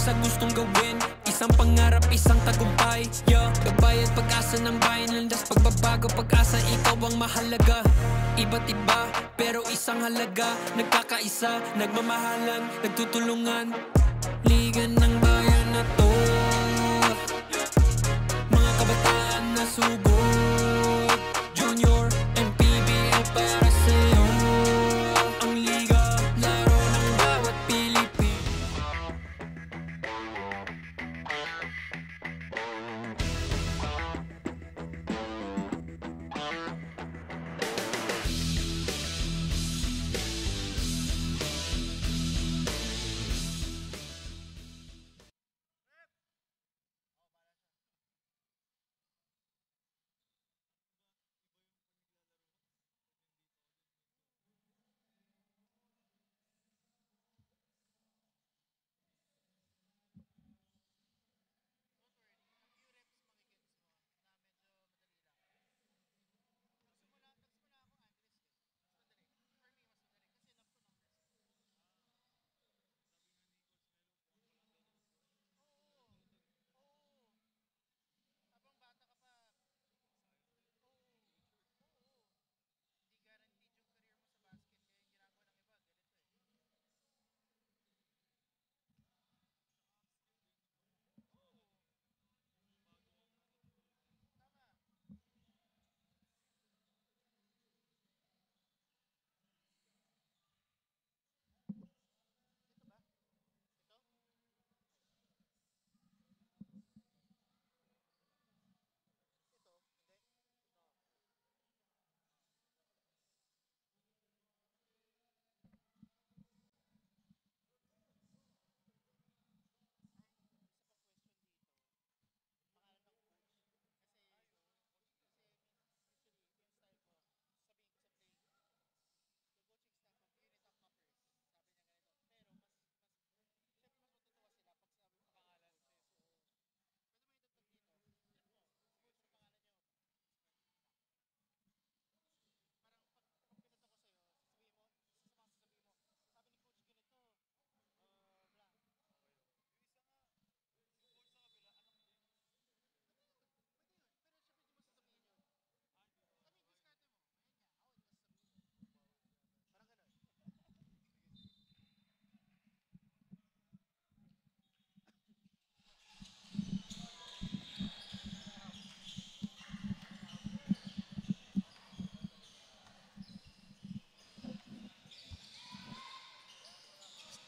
sa gustong gawin, isang pangarap, isang tagumpay. Yeah, babayad pag-asa ng bayan, landas pagbabago, pag-asa ikaw ang mahalaga. Iba't iba, pero isang halaga, nagkakaisa, nagmamahalan, nagtutulungan. Liga ng bayan na to, mga kabataan na sugod. Junior and PBL para sa'yo. Ang liga, laro ng bawat Pilipino.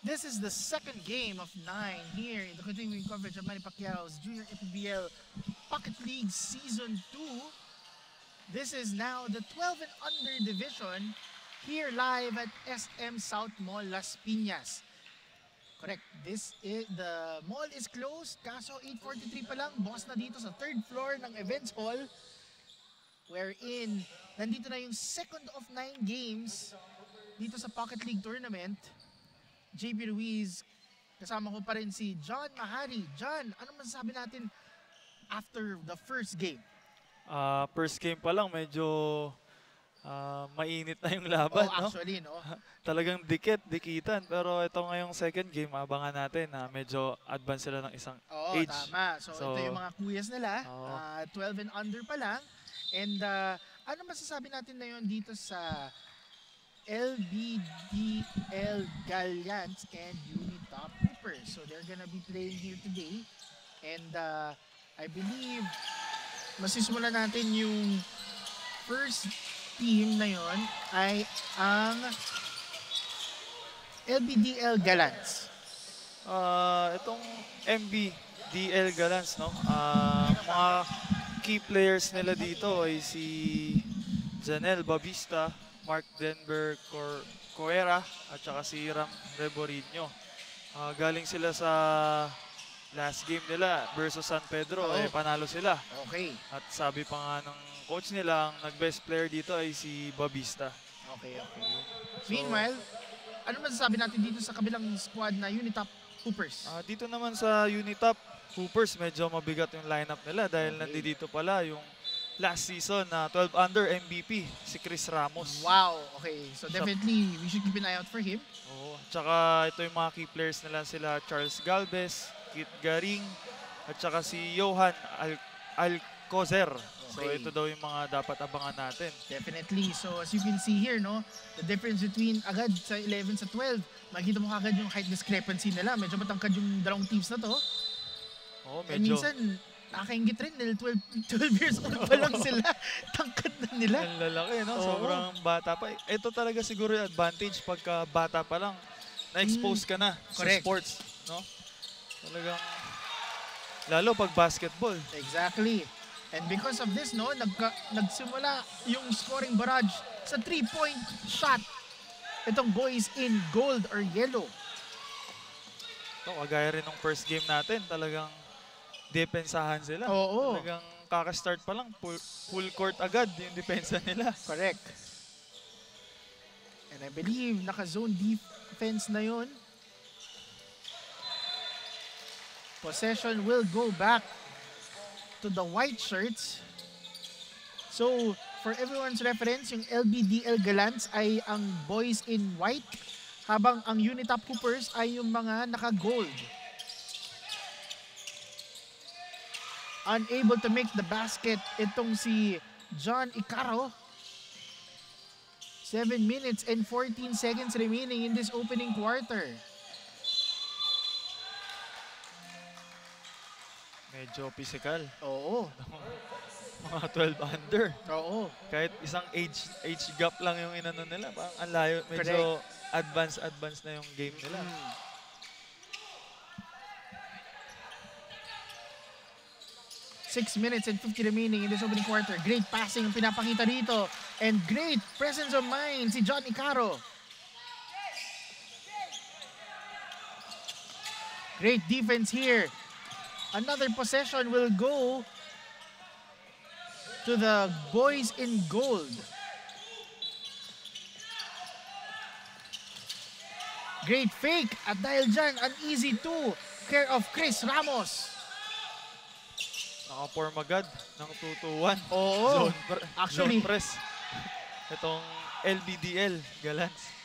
This is the second game of 9 here in the continuing coverage of Manny Pacquiao's Junior APBL Pocket League Season 2. This is now the 12 and under division here live at SM South Mall, Las Piñas. Correct, the mall is closed, kaso 8:43 pa lang, boss na dito sa third floor ng events hall, wherein nandito na yung second of 9 games dito sa Pocket League Tournament. JB Ruiz, kasama ko pa rin si John Mahari. John, ano masasabi natin after the first game? First game pa lang, medyo mainit na yung laban. Actually, no? Talagang dikitan. Pero ito ngayong second game, abangan natin na medyo advance sila ng isang age. Tama. So ito yung mga kuyas nila. 12 and under pa lang. And ano masasabi natin na yun dito sa LBDL Gallants and Unitop Hoopers? So they're gonna be playing here today. And I believe masisimulan natin yung first team na yon ay ang LBDL Gallants. Itong MBDL Gallants, no? Mga key players nila dito ay si Janel Babista, Mark Denver Coera at saka si Ram Reborinho. Galing sila sa last game nila versus San Pedro, panalo sila. Okay. At sabi pa nga ng coach nila, ang nag-best player dito ay si Babista. Okay. So, meanwhile, ano masasabi natin dito sa kabilang squad na Unitop Hoopers? Dito naman sa Unitop Hoopers, medyo mabigat yung lineup nila dahil nandito pala yung last season na 12 under MVP, si Chris Ramos. Wow, okay. So definitely, we should keep an eye out for him. Oo. Tsaka ito yung mga key players nila, sila Charles Galvez, Kit Garing, at saka si Johan Alcocer. So Okay. ito daw yung mga dapat abangan natin. Definitely. So as you can see here, no, the difference between agad sa 11 sa 12, makikita mo kagad yung height discrepancy nila. Medyo matangkad yung dalawang teams na to. Oo, And medyo minsan, nakakaingit rin dahil 12 years old pa lang sila. Tangkad na nila. ang lalaki, no? Oo. Sobrang bata pa. Ito talaga siguro yung advantage pagka bata pa lang. Na-expose ka na sa Correct. sports, no? Talagang, lalo pag basketball. Exactly. And because of this, no, nagsimula yung scoring barrage sa 3-point shot. Itong boys in gold or yellow. Ito, kagaya rin ng first game natin, talagang depensahan sila. Oo. Talagang kaka-start pa lang, full court agad yung depensa nila. Correct. And I believe naka-zone defense na yun. Possession will go back to the white shirts. So, for everyone's reference, yung LBDL Gallants ay ang boys in white, habang ang Unitop Hoopers ay yung mga naka-gold. Unable to make the basket itong si John Icaro. 7 minutes and 14 seconds remaining in this opening quarter. Medyo physical. Oo. Mga 12 under. Oo. Kahit isang age gap lang yung inano nila. Parang ang layo. Medyo advance na yung game nila. 6 minutes and 50 remaining in this opening quarter. Great passing ang pinapakita dito. And great presence of mind si John Icaro. Great defense here. Another possession will go to the boys in gold. Great fake at dahil dyan, an easy two care of Chris Ramos. Naka-form agad ng 2-2-1. Oo. Actually, Zone press. Itong LBDL Gallants.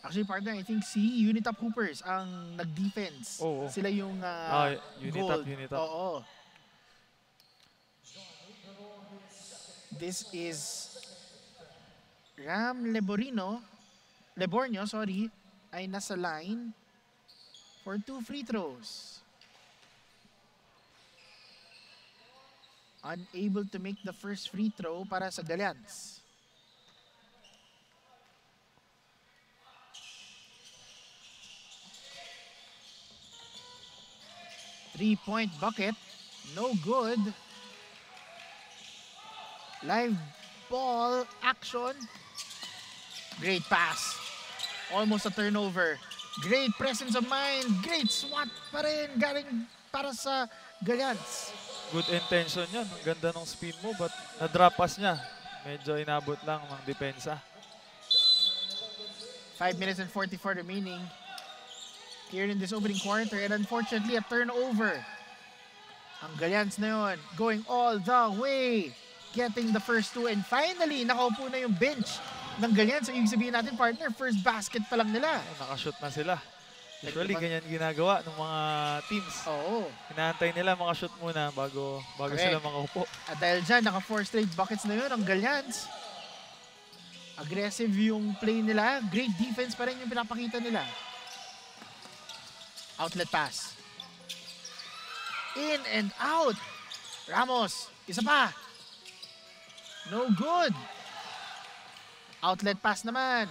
Actually, partner, I think si Unitop Hoopers ang nag-defense. Oo. Sila yung Unitop, gold. Unitop. Oo. This is Ram Lebornio, ay nasa line for 2 free throws. Unable to make the first free throw para sa Gallants. Three-point bucket, no good. Live ball action. Great pass. Almost a turnover. Great presence of mind. Great swat pa rin galing para sa Gallants. Good intention yan. Ang ganda ng spin mo, but na-drop pass niya. Medyo inabot lang ng depensa. 5 minutes and 44 remaining here in this opening quarter, and unfortunately a turnover. Ang Gallants na yun, going all the way, getting the first two, and finally nakaupo na yung bench ng Gallants. So ibig sabihin natin, partner, first basket pa lang nila. Nakashoot na sila. Usually, ganyan ginagawa ng mga teams. Oo. Hinahantay nila makashoot muna bago sila makaupo. At dahil dyan, naka 4 straight buckets na yun ang Gallants. Aggressive yung play nila. Great defense pa rin yung pinapakita nila. Outlet pass. In and out. Ramos. Isa pa. No good. Outlet pass naman.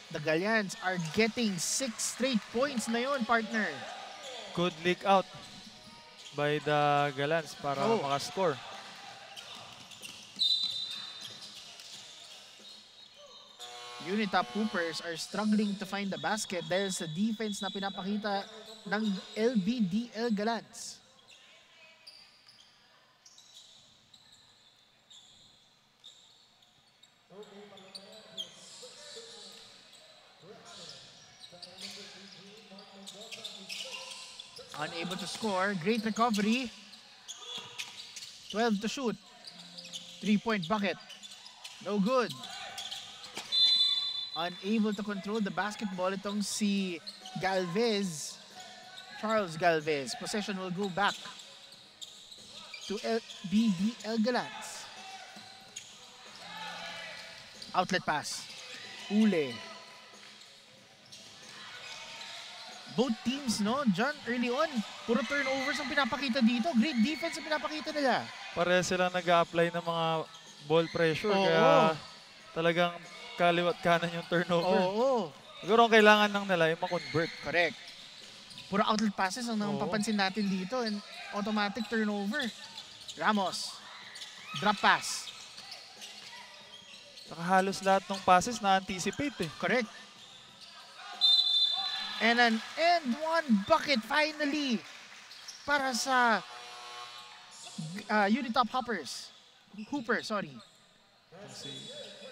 The Gallants are getting 6 straight points na yun, partner. Good leak out by the Gallants para makascore. Unitop Hoopers are struggling to find the basket dahil sa defense na pinapakita ng LBDL Gallants. Unable to score. Great recovery. 12 to shoot. 3-point bucket. No good. Unable to control the basketball itong si Galvez. Charles Galvez. Possession will go back to BDL Galans. Outlet pass. Ule. Both teams, no? John, early on, puro turnovers ang pinapakita dito. Great defense ang pinapakita nila. Pareha sila nag-a-apply ng mga ball pressure. Oo. Kaya talagang kaliwat kanan yung turnover. Oo. Siguro ang kailangan lang nila yung ma-convert. Correct. Puro outlet passes ang Oo. papansin natin dito and automatic turnover. Ramos. Drop pass. Saka halos lahat ng passes na-anticipate eh. Correct. And an and one bucket finally para sa Unitop Hoopers.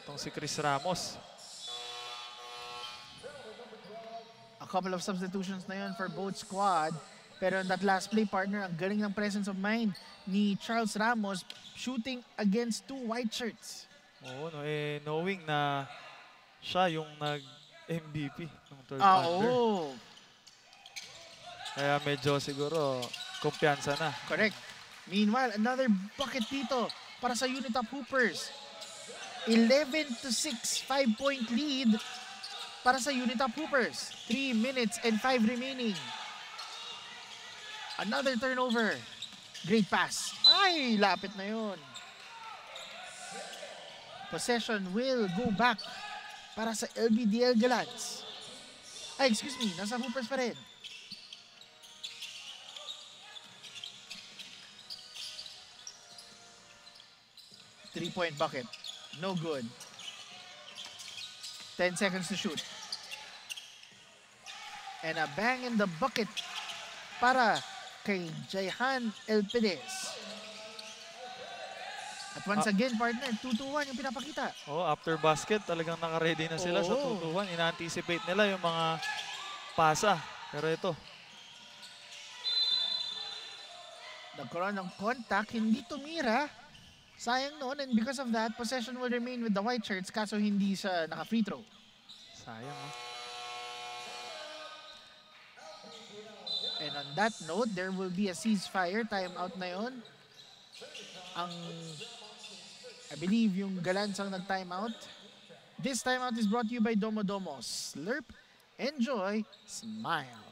Itong si Chris Ramos. A couple of substitutions na yun for both squad. Pero in that last play, partner, ang galing ng presence of mind ni Charles Ramos shooting against 2 white shirts. Oo, no, knowing na siya yung nag-MVP ng third quarter. Oo. Kaya medyo siguro kumpiyansa na. Correct. Meanwhile, another bucket dito para sa Unitop Hoopers. 11-6, 5-point lead para sa Unitop Hoopers. 3 minutes and 5 remaining. Another turnover. Great pass. Ay, lapit na yun. Possession will go back para sa LBDL Galans. Ay, excuse me, nasa Hoopers pa rin. Three-point bucket. No good. 10 seconds to shoot. And a bang in the bucket para kay Jayhan Elpides. At once again, partner, 2-2-1 yung pinapakita. Oh, after basket, talagang naka-ready na sila sa 2-2-1. Ina-anticipate nila yung mga pasa. Pero ito. Nagkaroon ng contact, hindi tumira. Sayang noon, and because of that, possession will remain with the white shirts kaso hindi siya naka-free throw. Sayang, oh. And on that note, there will be a ceasefire. Timeout na yun. I believe yung Galans ang nag-timeout. This timeout is brought to you by Domo Domo. Slurp, enjoy, smile.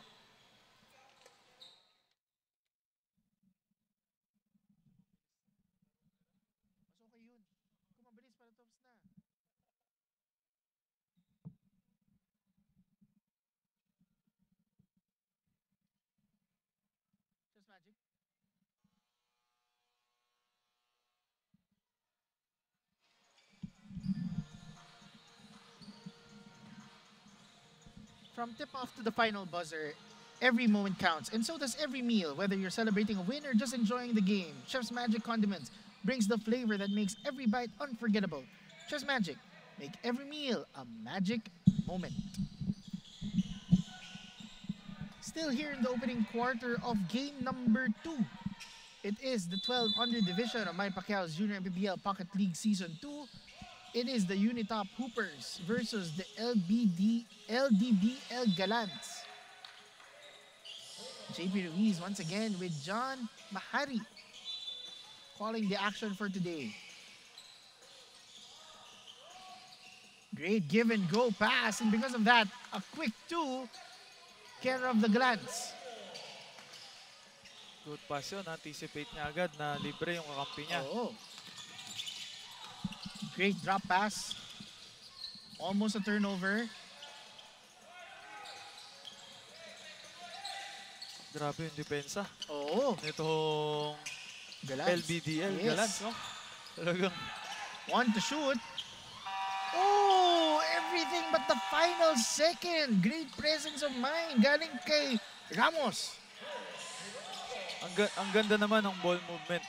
From tip-off to the final buzzer, every moment counts, and so does every meal, whether you're celebrating a win or just enjoying the game. Chef's Magic Condiments brings the flavor that makes every bite unforgettable. Chef's Magic, make every meal a magic moment. Still here in the opening quarter of game number 2. It is the 12 under division of Manny Pacquiao's Junior MPBL Pocket League Season 2. It is the Unitop Hoopers versus the LDBL Galans. JP Ruiz once again with John Mahari calling the action for today. Great give and go pass, and because of that, a quick 2 care of the Galans. Good pass yun. Anticipate niya agad na libre yung kakampi niya. Oo. Great drop pass. Almost a turnover. Grabe yung depensa. Oo. Itong Galans. LBDL Yes. Galans, no? Talagang One to shoot. Oh, everything but the final second. Great presence of mind galing kay Ramos. ang ganda naman ng ball movement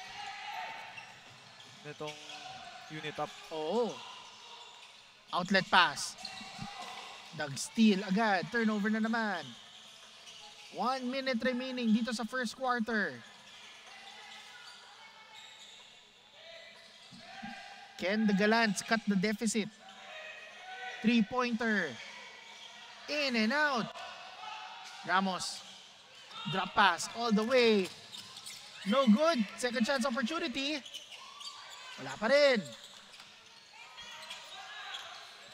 nitong Unitop. Oo. Outlet pass. Nag-steal agad. Turnover na naman. 1 minute remaining dito sa first quarter. Can the Galants cut the deficit 3-pointer. In and out. Ramos. Drop pass all the way. No good. Second chance opportunity. Wala pa rin.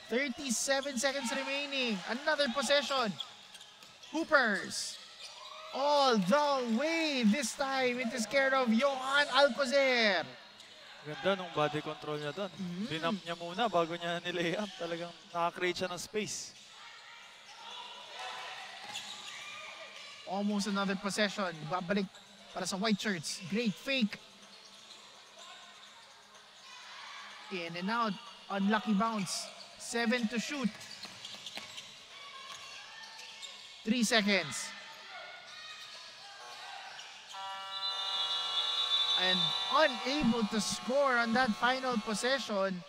37 seconds remaining. Another possession. Hoopers. All the way. This time, it is care of Johan Alcocer. Ganda nung body control niya doon. Binump niya muna bago niya nilay up. Talagang nakakreate siya ng space. Almost another possession. Babalik para sa white shirts. Great fake. In and out. Unlucky bounce. 7 to shoot. 3 seconds. And unable to score on that final possession.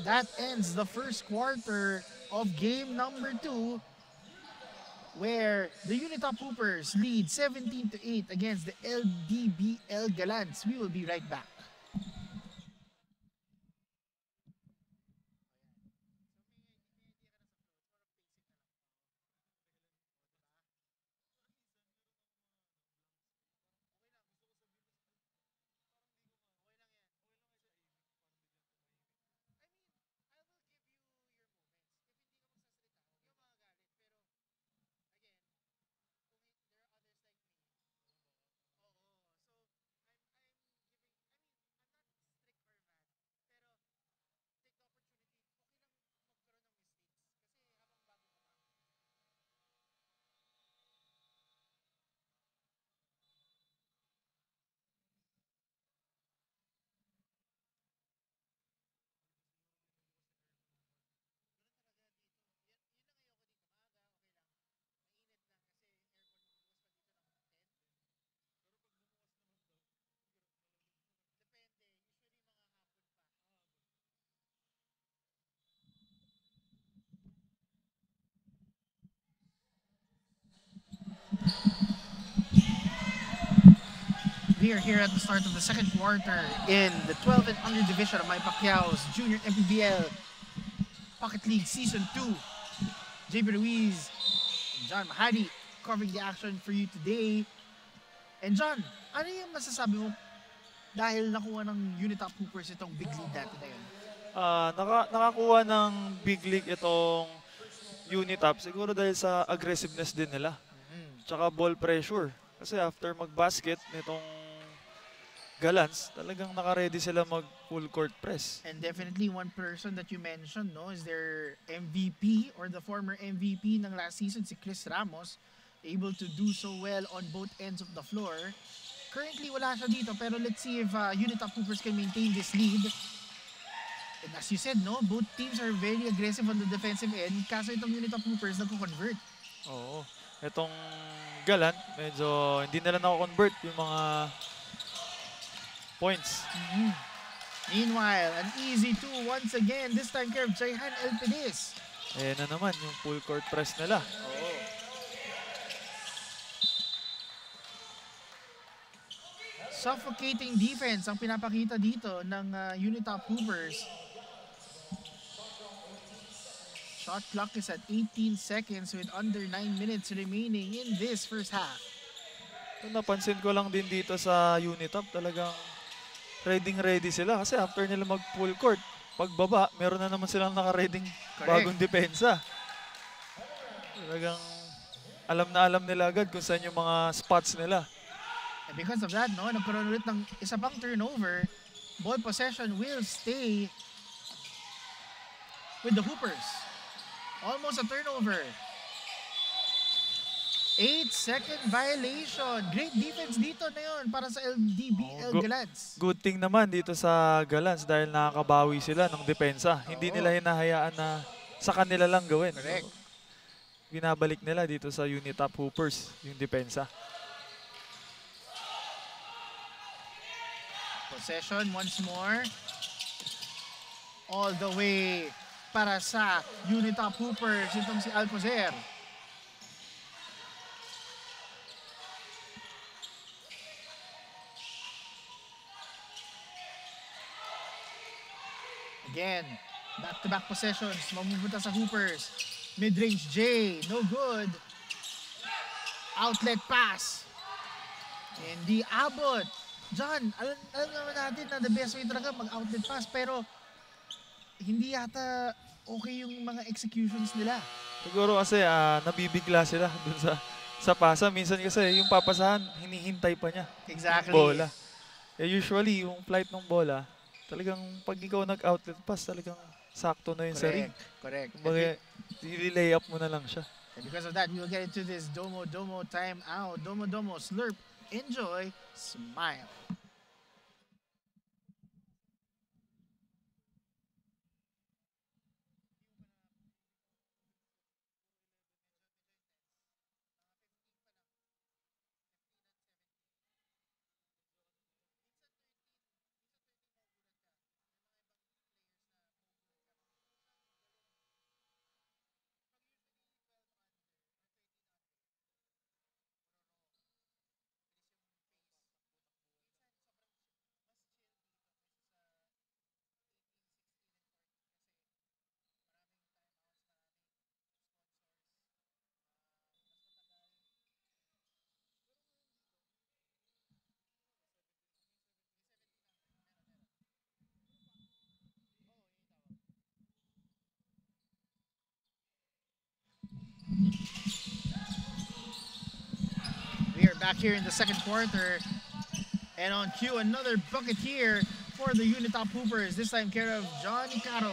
That ends the first quarter of game number 2, where the Unitop Hoopers lead 17-8 against the LDBL Gallants. We will be right back. We are here at the start of the second quarter in the 12 and under division of Manny Pacquiao's Junior MPBL Pocket League Season 2. JB Ruiz and John Mahadi covering the action for you today. And John, ano yung masasabi mo dahil nakuha ng Unitop Hoopers itong big lead natin na yun? Nakakuha ng big league itong Unitop siguro dahil sa aggressiveness din nila. Tsaka ball pressure. Kasi after mag-basket nitong Gallants, talagang naka-ready sila mag-full court press. And definitely one person that you mentioned, no, is their MVP or the former MVP ng last season, si Chris Ramos, able to do so well on both ends of the floor. Currently, wala siya dito, pero let's see if Unitop Hoopers can maintain this lead. And as you said, no, both teams are very aggressive on the defensive end, kaso itong Unitop Hoopers nagko-convert. Oo. Itong Gallant, medyo hindi nila nako-convert yung mga points. Meanwhile, an easy 2 once again, this time care of Jayhan Elpides. Ayan na naman yung full court press nila. Suffocating defense ang pinapakita dito ng Unitop Hoopers. Shot clock is at 18 seconds with under 9 minutes remaining in this first half. So, napansin ko lang din dito sa Unitop, talagang ready sila kasi after nila mag full court, pagbaba, meron na naman silang naka-reading bagong depensa. Talagang alam nila agad kung saan yung mga spots nila. And because of that, no, nagkaroon ulit ng isa pang turnover. Ball possession will stay with the Hoopers. Almost a turnover. 8-second violation. Great defense dito na yun para sa LDBL Gallants. Good thing naman dito sa Gallants dahil nakakabawi sila ng depensa. Hindi nila hinahayaan na sa kanila lang gawin. Correct. So, binabalik nila dito sa Unitop Hoopers yung depensa. Possession once more. All the way para sa Unitop Hoopers. Itong si Alcocer. Again, Back-to-back possessions. Mamupunta sa Hoopers. Mid-range J. No good. Outlet pass. Hindi abot. John, alam naman natin na the best way talaga mag-outlet pass, pero hindi yata okay yung mga executions nila. Siguro kasi nabibigla sila dun sa pasa. Minsan kasi yung papasahan, hinihintay pa niya. Exactly. Yung bola. Usually, yung flight ng bola, talagang pag ikaw nag-outlet pass, talagang sakto na yun sa ring. Correct. Kumbaga, i-lay up mo na lang siya. And because of that, we will get into this Domo timeout. Domo slurp, enjoy, smile. We are back here in the second quarter. And on cue, another bucket here for the Unitop Hoopers. This time care of Johnny Caro.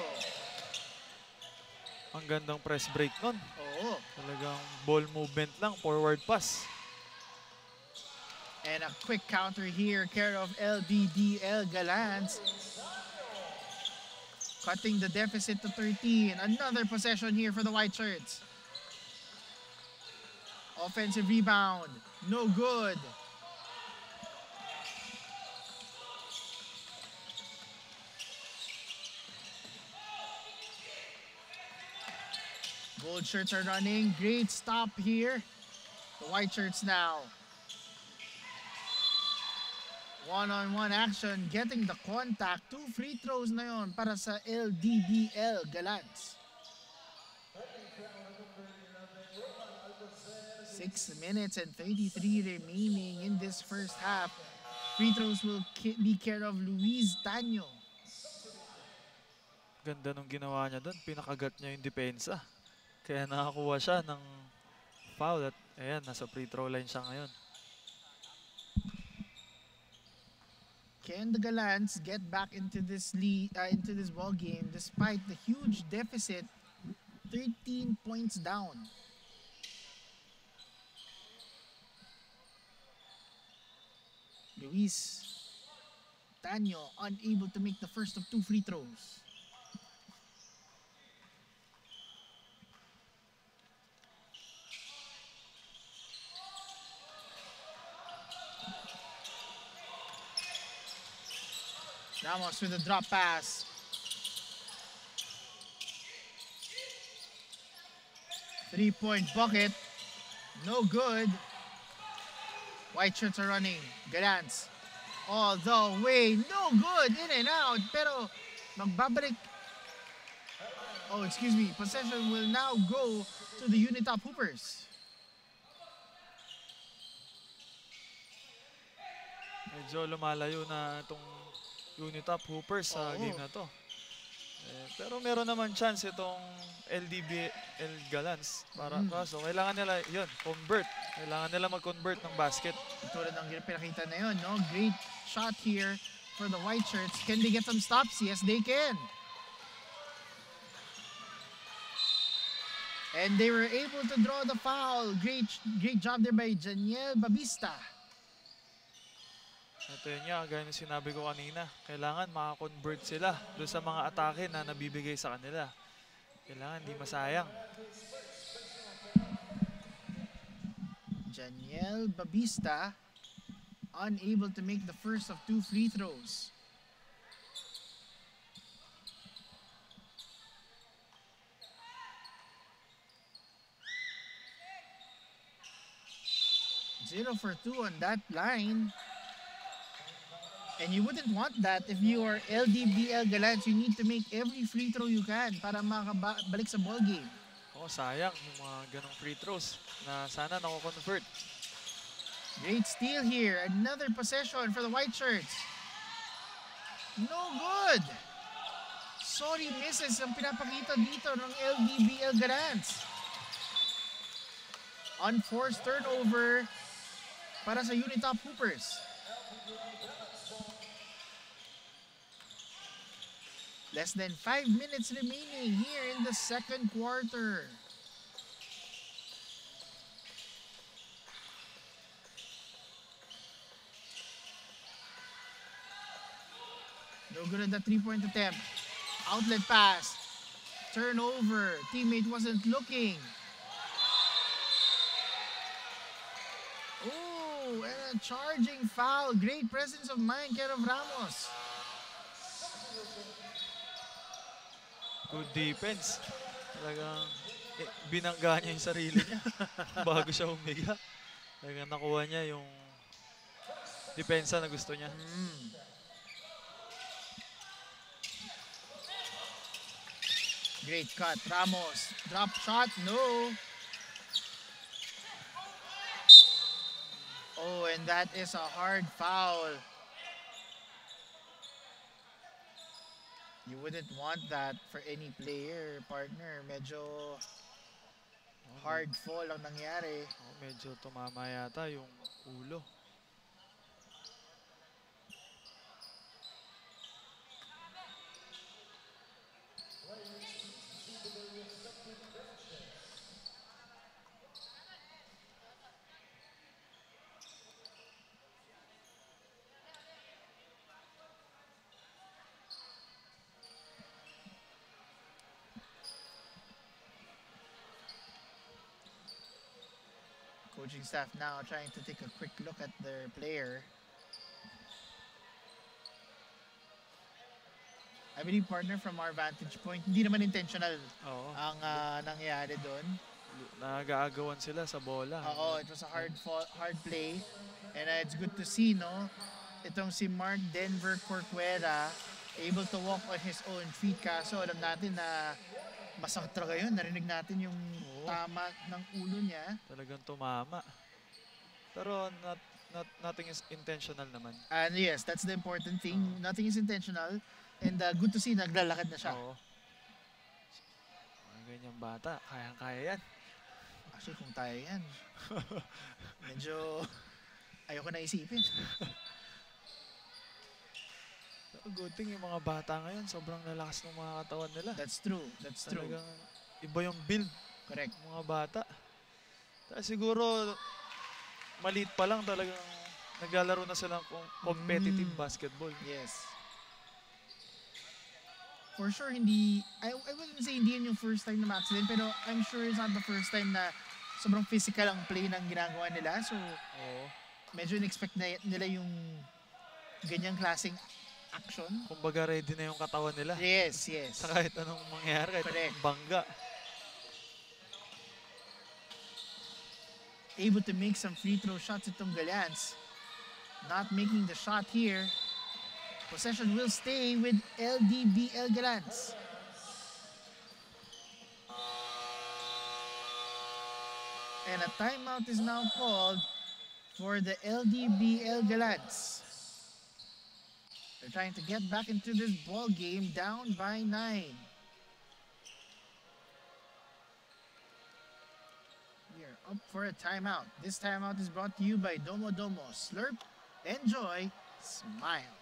Ang gandang press break nun. Oo. Talagang ball movement lang, forward pass. And a quick counter here, care of LBDL Galants. Cutting the deficit to 13. Another possession here for the White Shirts. Offensive rebound. No good. Gold Shirts are running. Great stop here. The White Shirts now. One-on-one action, getting the contact. 2 free throws na yon para sa LDBL Galants. 6 minutes and 33 remaining in this first half. Free throws will be care of Luis Taño. Ganda nung ginawa niya doon. Pinakagat niya yung depensa. Kaya nakakuha siya ng foul at ayan, nasa free throw line siya ngayon. Can the Galants get back into this ball game despite the huge deficit, 13 points down? Luis Taño unable to make the first of 2 free throws. Ramos with a drop pass. Three-point bucket. No good. White Shirts are running. Galants all the way. No good. In and out. Pero magbabalik. Oh, excuse me. Possession will now go to the Unitop Hoopers. Medyo lumalayo na itong Unitop Hoopers sa game na to. Pero meron naman chance itong LDBL Galants. Kaso kailangan nila yun, convert. Kailangan nila mag-convert ng basket. Tulad ng pinakita na yun, no? Great shot here for the White Shirts. Can they get some stops? Yes, they can. And they were able to draw the foul. Great job there by Janiel Babista. Ito yun nga, gaya ng sinabi ko kanina, kailangan makakonvert sila doon sa mga atake na nabibigay sa kanila. Kailangan di masayang. Janiel Babista unable to make the first of 2 free throws. Zero for 2 on that line. And you wouldn't want that if you are LDBL Galants. You need to make every free throw you can para makabalik sa ball game. Oh, sayang yung mga ganong free throws na sana nako-convert. Great steal here. Another possession for the white shirts. No good. Sorry misses ang pinapakita dito ng LDBL Galants. Unforced turnover para sa Unitop Hoopers. Less than 5 minutes remaining here in the second quarter. No good at the three-point attempt. Outlet pass. Turnover. Teammate wasn't looking. Oh, and a charging foul. Great presence of mind, Kerov Ramos. Good defense. Talagang binangga niya yung sarili niya bago siya humiga. Talagang nakuha niya yung depensa na gusto niya. Great cut. Ramos. Drop shot. No. Oh, and that is a hard foul. You wouldn't want that for any player, partner. Medyo hard fall ang nangyari. Oh, medyo tumama yata yung ulo. Coaching staff now trying to take a quick look at their player. I believe, partner, from our vantage point, hindi naman intentional Oo. ang nangyari doon. Nag-aagawan sila sa bola. Oo, it was a hard play. And it's good to see, no? Itong si Mark Denver Corcuera able to walk on his own feet. Kaso alam natin na masakit talaga yun. Narinig natin yung tama ng ulo niya. Talagang tumama. Pero nothing is intentional naman. And yes, that's the important thing. Nothing is intentional. And good to see, naglalakad na siya. Oo. Mga ganyang bata, kayang-kaya yan. Actually, kung tayo yan, medyo ayoko na isipin. Good thing yung mga bata ngayon, sobrang lalakas ng mga katawan nila. That's true. That's true. Talagang iba yung build Correct. ng mga bata. Siguro, maliit pa lang talagang naglalaro na silang competitive basketball. Yes. For sure, hindi, I wouldn't say hindi yun yung first time na ma-accident, pero I'm sure it's not the first time na sobrang physical ang play ng ginagawa nila. So, medyo in-expect na nila yung ganyang klaseng action. Kumbaga ready na yung katawan nila. Yes, yes. Sa kahit anong mangyari, kahit Correct. anong bangga. Able to make some free throw shots itong Galants. Not making the shot here. Possession will stay with LDBL Galants. And a timeout is now called for the LDBL Gallants. They're trying to get back into this ball game down by 9. We are up for a timeout. This timeout is brought to you by Domo Domo. Slurp, enjoy, smile.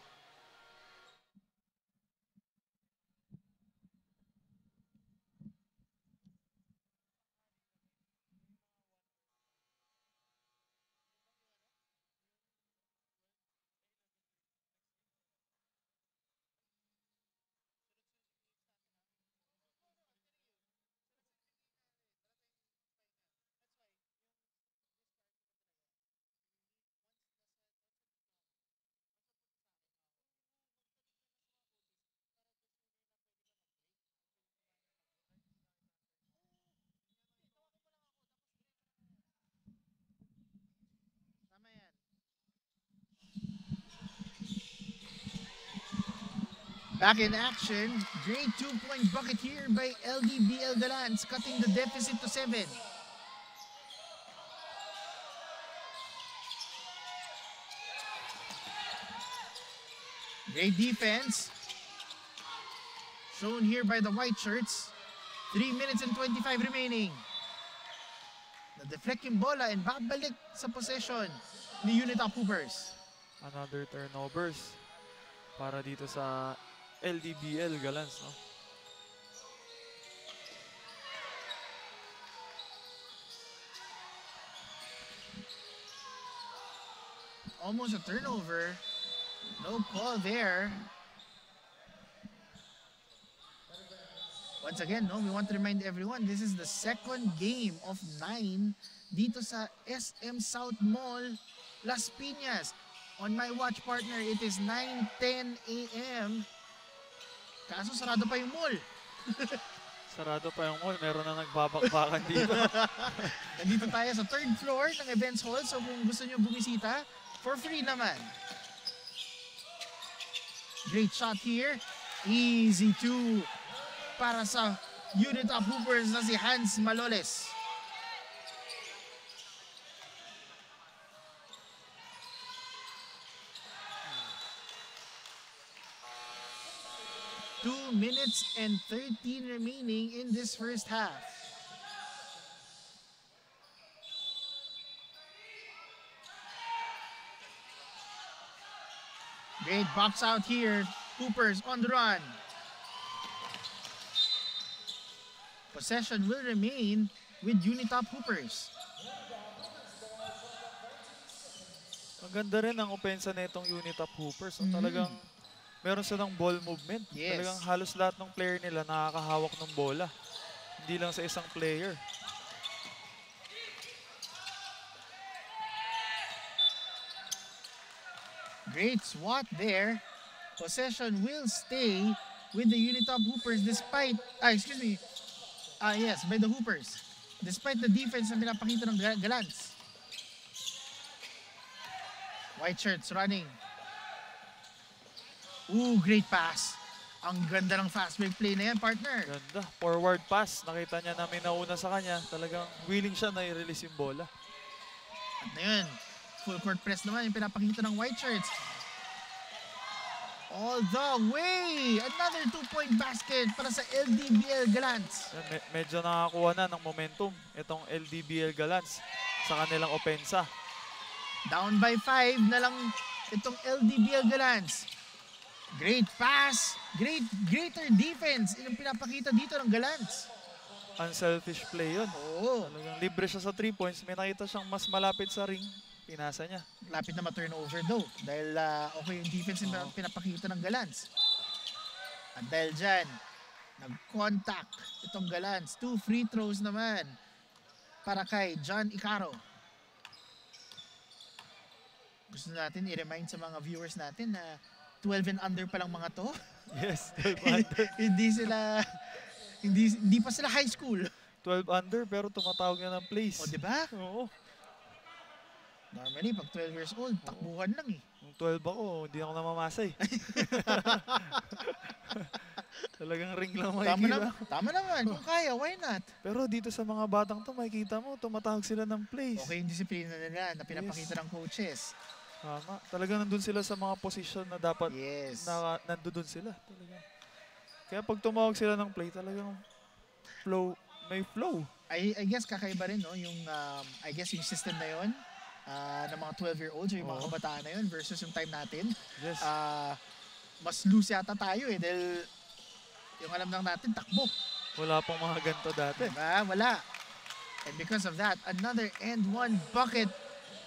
Back in action. Great 2-point bucket here by LDBL Galans, cutting the deficit to 7. Great defense. Shown here by the white shirts. 3 minutes and 25 remaining. Na-deflect yung bola and babalik sa possession ni Unitop Hoopers. Another turnovers para dito sa LDBL Galans, no? Almost a turnover. No call there. Once again, no, we want to remind everyone, this is the second game of 9 dito sa SM South Mall, Las Piñas. On my watch, partner, it is 9:10 a.m. Kaso sarado pa yung mall. Sarado pa yung mall. Meron na nagbabakbakan dito. Nandito tayo sa 3rd floor ng events hall. So kung gusto nyo bumisita, for free naman. Great shot here. Easy 2 para sa Unitop Hoopers na si Hans Maloles. Two minutes and 13 remaining in this first half. Great box out here. Hoopers on the run. Possession will remain with Unitop Hoopers. Ang ganda rin ang opensa na itong Unitop Hoopers. So, talagang meron silang ball movement. Yes. Talagang halos lahat ng player nila nakakahawak ng bola. Hindi lang sa isang player. Great swat there. Possession will stay with the Unitop Hoopers despite, yes, by the Hoopers. Despite the defense na pinapakita ng Galans. White shirts running. Ooh, great pass. Ang ganda ng fast break play na yan, partner. Ganda. Forward pass. Nakita niya na may nauna sa kanya. Talagang willing siya na i-release yung bola. At na yun, full court press naman yung pinapakita ng white shirts. All the way! Another 2-point basket para sa LDBL Galans. Medyo nakakuha na ng momentum itong LDBL Galans sa kanilang opensa. Down by 5 na lang itong LDBL Galans. Great pass, greater defense. Yung pinapakita dito ng Galans. Unselfish play yun. Oo. Talagang libre siya sa 3 points. May nakita siyang mas malapit sa ring. Pinasa niya. Lapit na ma-turnover though. Dahil okay yung defense yung pinapakita ng Galans. At dahil dyan, nag-contact itong Galans. 2 free throws naman para kay John Icaro. Gusto natin i-remind sa mga viewers natin na 12 and under pa lang mga to. Yes, 12 under. hindi pa sila high school. 12 under pero tumatawag na ng plays. O, diba? Oo. Normally, pag 12 years old, takbuhan lang eh. Nung 12 ako, hindi ako namamasay. Talagang ring lang makikita. Tama naman. Kung kaya, why not? Pero dito sa mga batang to, makikita mo, tumatawag sila ng plays. Okay yung disiplina nila na pinapakita ng coaches. Tama. Talagang nandun sila sa mga posisyon na dapat nandun sila. Talagang. Kaya pag tumawag sila ng play, talagang may flow. I guess kakaiba rin, no? Yung, I guess yung system na yun, ng mga 12-year-olds o yung mga kabataan na yun versus yung time natin. Yes. Mas loose yata tayo eh dahil yung alam lang natin, takbo. Wala pang mga ganito dati. Diba? Wala. And because of that, another and one bucket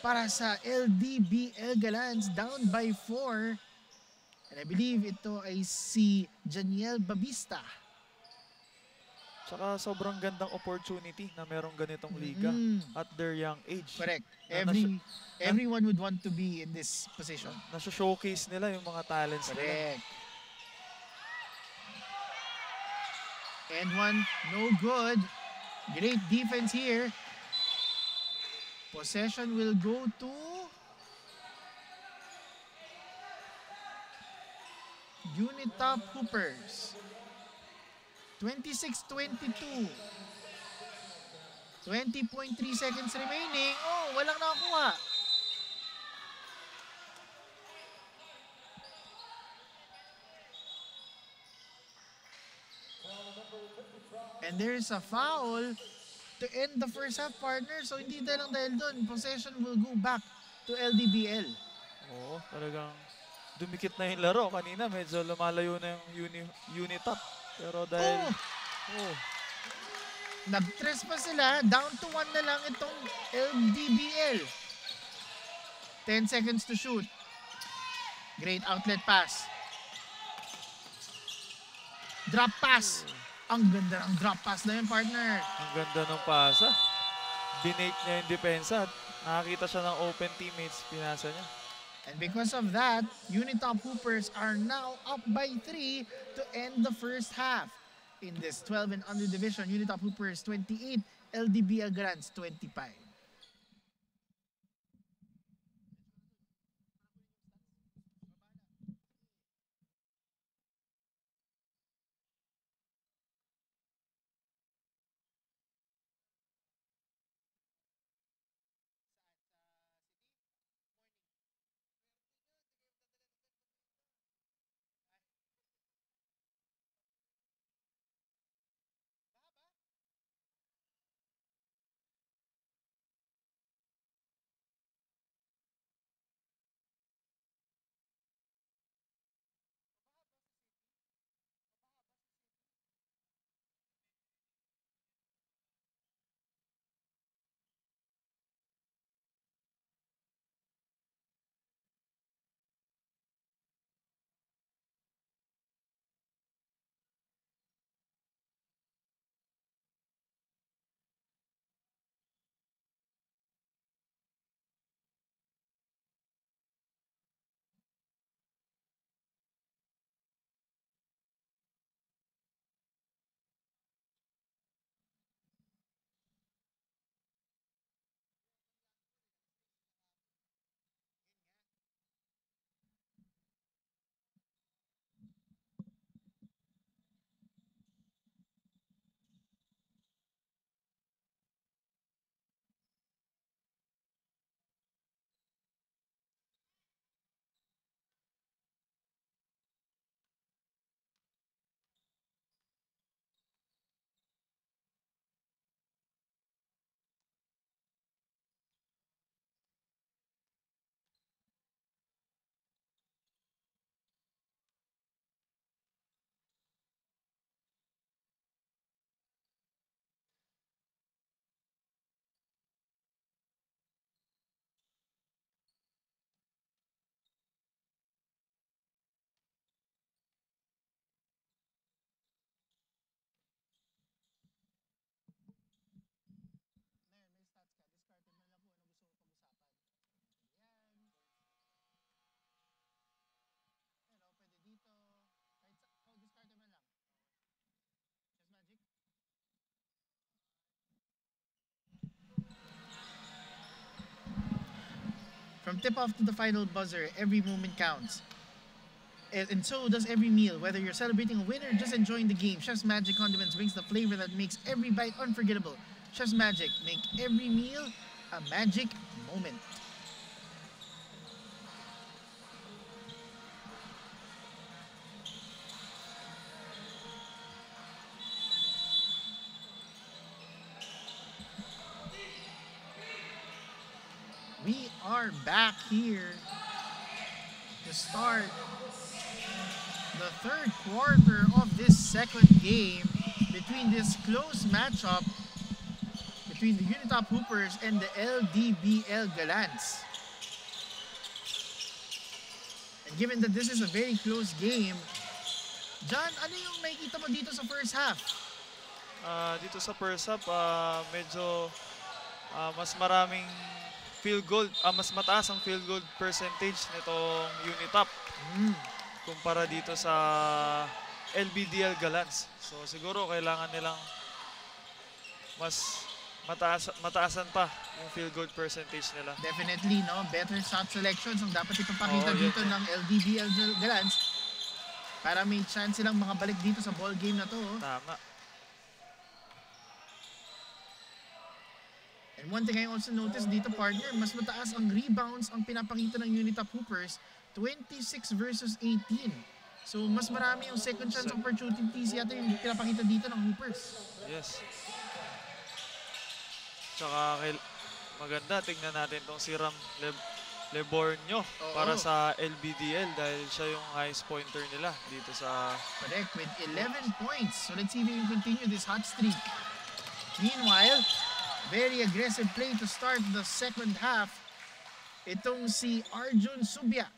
para sa LDBL Galans, down by 4. And I believe ito ay si Janiel Babista. Tsaka sobrang gandang opportunity na merong ganitong liga at their young age. Correct. Everyone would want to be in this position. Nasa-showcase nila yung mga talents nila. Correct. And one, no good. Great defense here. Possession will go to Unitop Hoopers. 26-22. 20.3 seconds remaining. Oh, walang nakakuha. And there's a foul to end the first half, partner. So hindi lang dahil doon, possession will go back to LDBL. Oo, talagang dumikit na yung laro. Kanina medyo lumalayo na yung Unitop. Pero dahil... Nag-tres pa sila. Down to 1 na lang itong LDBL. 10 seconds to shoot. Great outlet pass. Drop pass. Ang ganda ng drop pass na yun, partner. Ang ganda ng pasa. Binake niya yung depensa. Nakakita siya ng open teammates. Pinasa niya. And because of that, Unitop Hoopers are now up by 3 to end the first half. In this 12 and under division, Unitop Hoopers 28, LDBL Grants 25. From tip-off to the final buzzer, every moment counts. And so does every meal. Whether you're celebrating a win or just enjoying the game, Chef's Magic Condiments brings the flavor that makes every bite unforgettable. Chef's Magic, make every meal a magic moment. We are back here to start the third quarter of this second game between this close matchup between the Unitop Hoopers and the LDBL Gallants. And given that this is a very close game, John, ano yung makikita mo dito sa first half? Dito sa first half, medyo mas maraming field goal, mas mataas ang field goal percentage nitong Unitop kumpara dito sa LBDL Gallants. So siguro kailangan nilang mas mataasan pa yung field goal percentage nila. Definitely, no? Better shot selections ang dapat ipapakita dito ng LDBL Gallants. para may chance silang makabalik dito sa ball game na to. Tama. And one thing I also noticed dito, partner, mas mataas ang rebounds ang pinapakita ng Unitop Hoopers, 26 versus 18. So mas marami yung second chance opportunities yata yung pinapakita dito ng Hoopers. Yes. Tsaka maganda, tignan natin tong si Ram Lebornio para sa LBDL dahil siya yung highest pointer nila dito sa... Correct, with 11 points. So let's see if we can continue this hot streak. Meanwhile, very aggressive play to start the second half. Itong si Arjun Subia.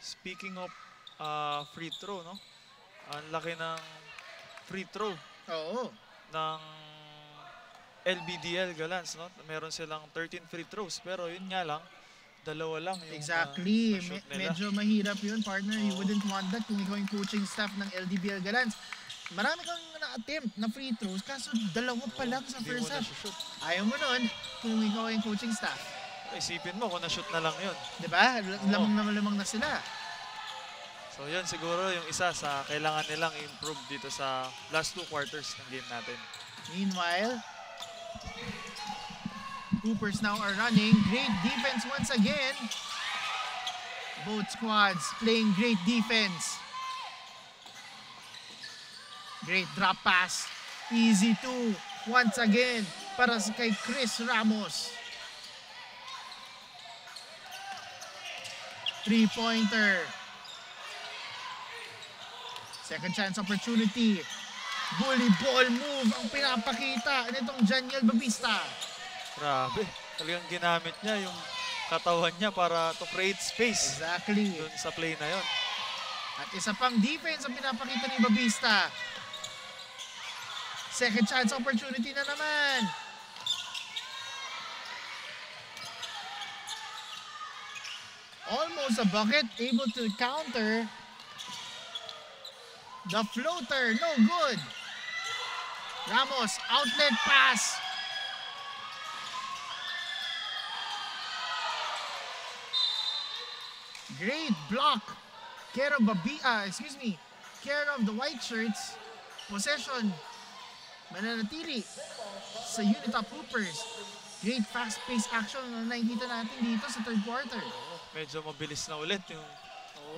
Speaking of free throw, no? Ang laki ng free throw Oo. ng LBDL Galans, no? Meron silang 13 free throws pero yun nga lang, dalawa lang yung Exactly. na-shoot nila. Medyo mahirap yun, partner. You wouldn't want that kung ikaw yung coaching staff ng LDBL Galans. Marami kang na-attempt na free throws kaso dalawa pa lang sa Hindi mo first half. na-shoot. Ayaw mo nun kung ikaw yung coaching staff. Isipin mo kung na-shoot na lang yun. Diba? Lamang na sila. So yun siguro yung isa sa kailangan nilang improve dito sa last 2 quarters ng game natin. Meanwhile, Hoopers now are running. Great defense once again. Both squads playing great defense. Great drop pass. Easy 2 once again para kay Chris Ramos. 3-pointer. Second chance opportunity. Bully ball move ang pinapakita nitong Janiel Babista. Grabe, talagang ginamit niya yung katawan niya para to create space Exactly. dun sa play na yon. At isa pang defense ang pinapakita ni Babista. Second chance opportunity na naman. Almost a bucket, able to counter. The floater, no good. Ramos, outlet pass. Great block. Care of care of the white shirts. Possession. Mananatili sa Unitop Hoopers. Great fast-paced action na nakikita natin dito sa third quarter. Medyo mabilis na ulit yung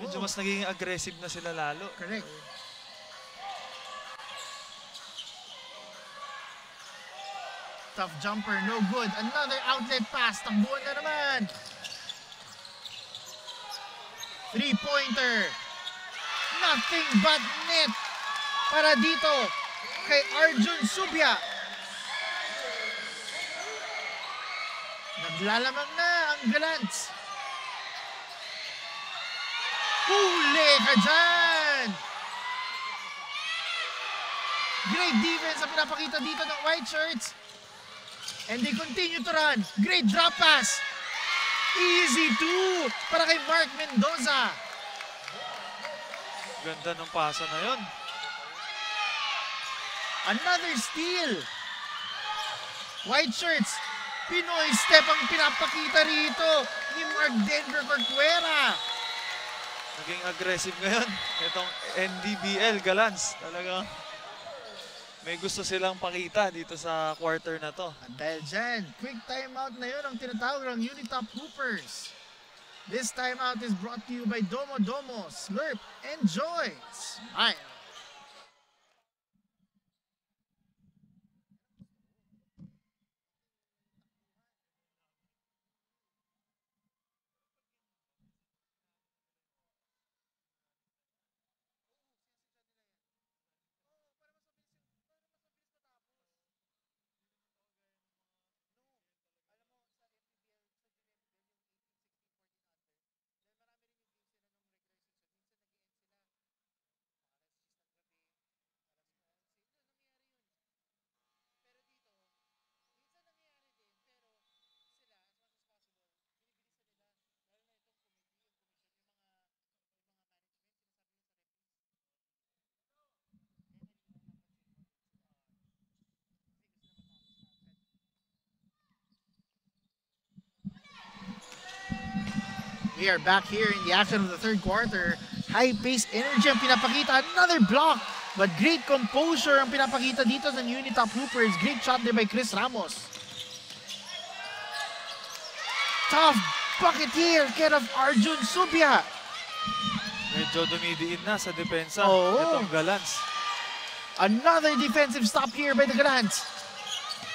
medyo mas naging aggressive na sila lalo. Correct. Tough jumper, no good. Another outlet pass. Takbuhan na naman. 3-pointer. Nothing but net para dito kay Arjun Subia. Naglalamang na ang Galants. Huli ka dyan! Great defense ang pinapakita dito ng white shirts. And they continue to run. Great drop pass. Easy 2 para kay Mark Mendoza. Ganda ng pasa na yon. Another steal. White shirts. Pinoy step ang pinapakita rito ni Mark Denver Corcuera. Naging aggressive ngayon. Itong NDBL Galans. Talagang may gusto silang pakita dito sa quarter na to. At dahil dyan, quick timeout na yun ang tinatawag ng Unitop Hoopers. This timeout is brought to you by Domo Domo. Slurp, enjoy, smile. We are back here in the action of the third quarter. High-paced energy ang pinapakita. Another block. But great composure ang pinapakita dito sa Unitop Hoopers. Great shot there by Chris Ramos. Tough bucket here. Care of Arjun Subia. Medyo dumidiin na sa depensa. Oo. Itong Gallants. Another defensive stop here by the Gallants.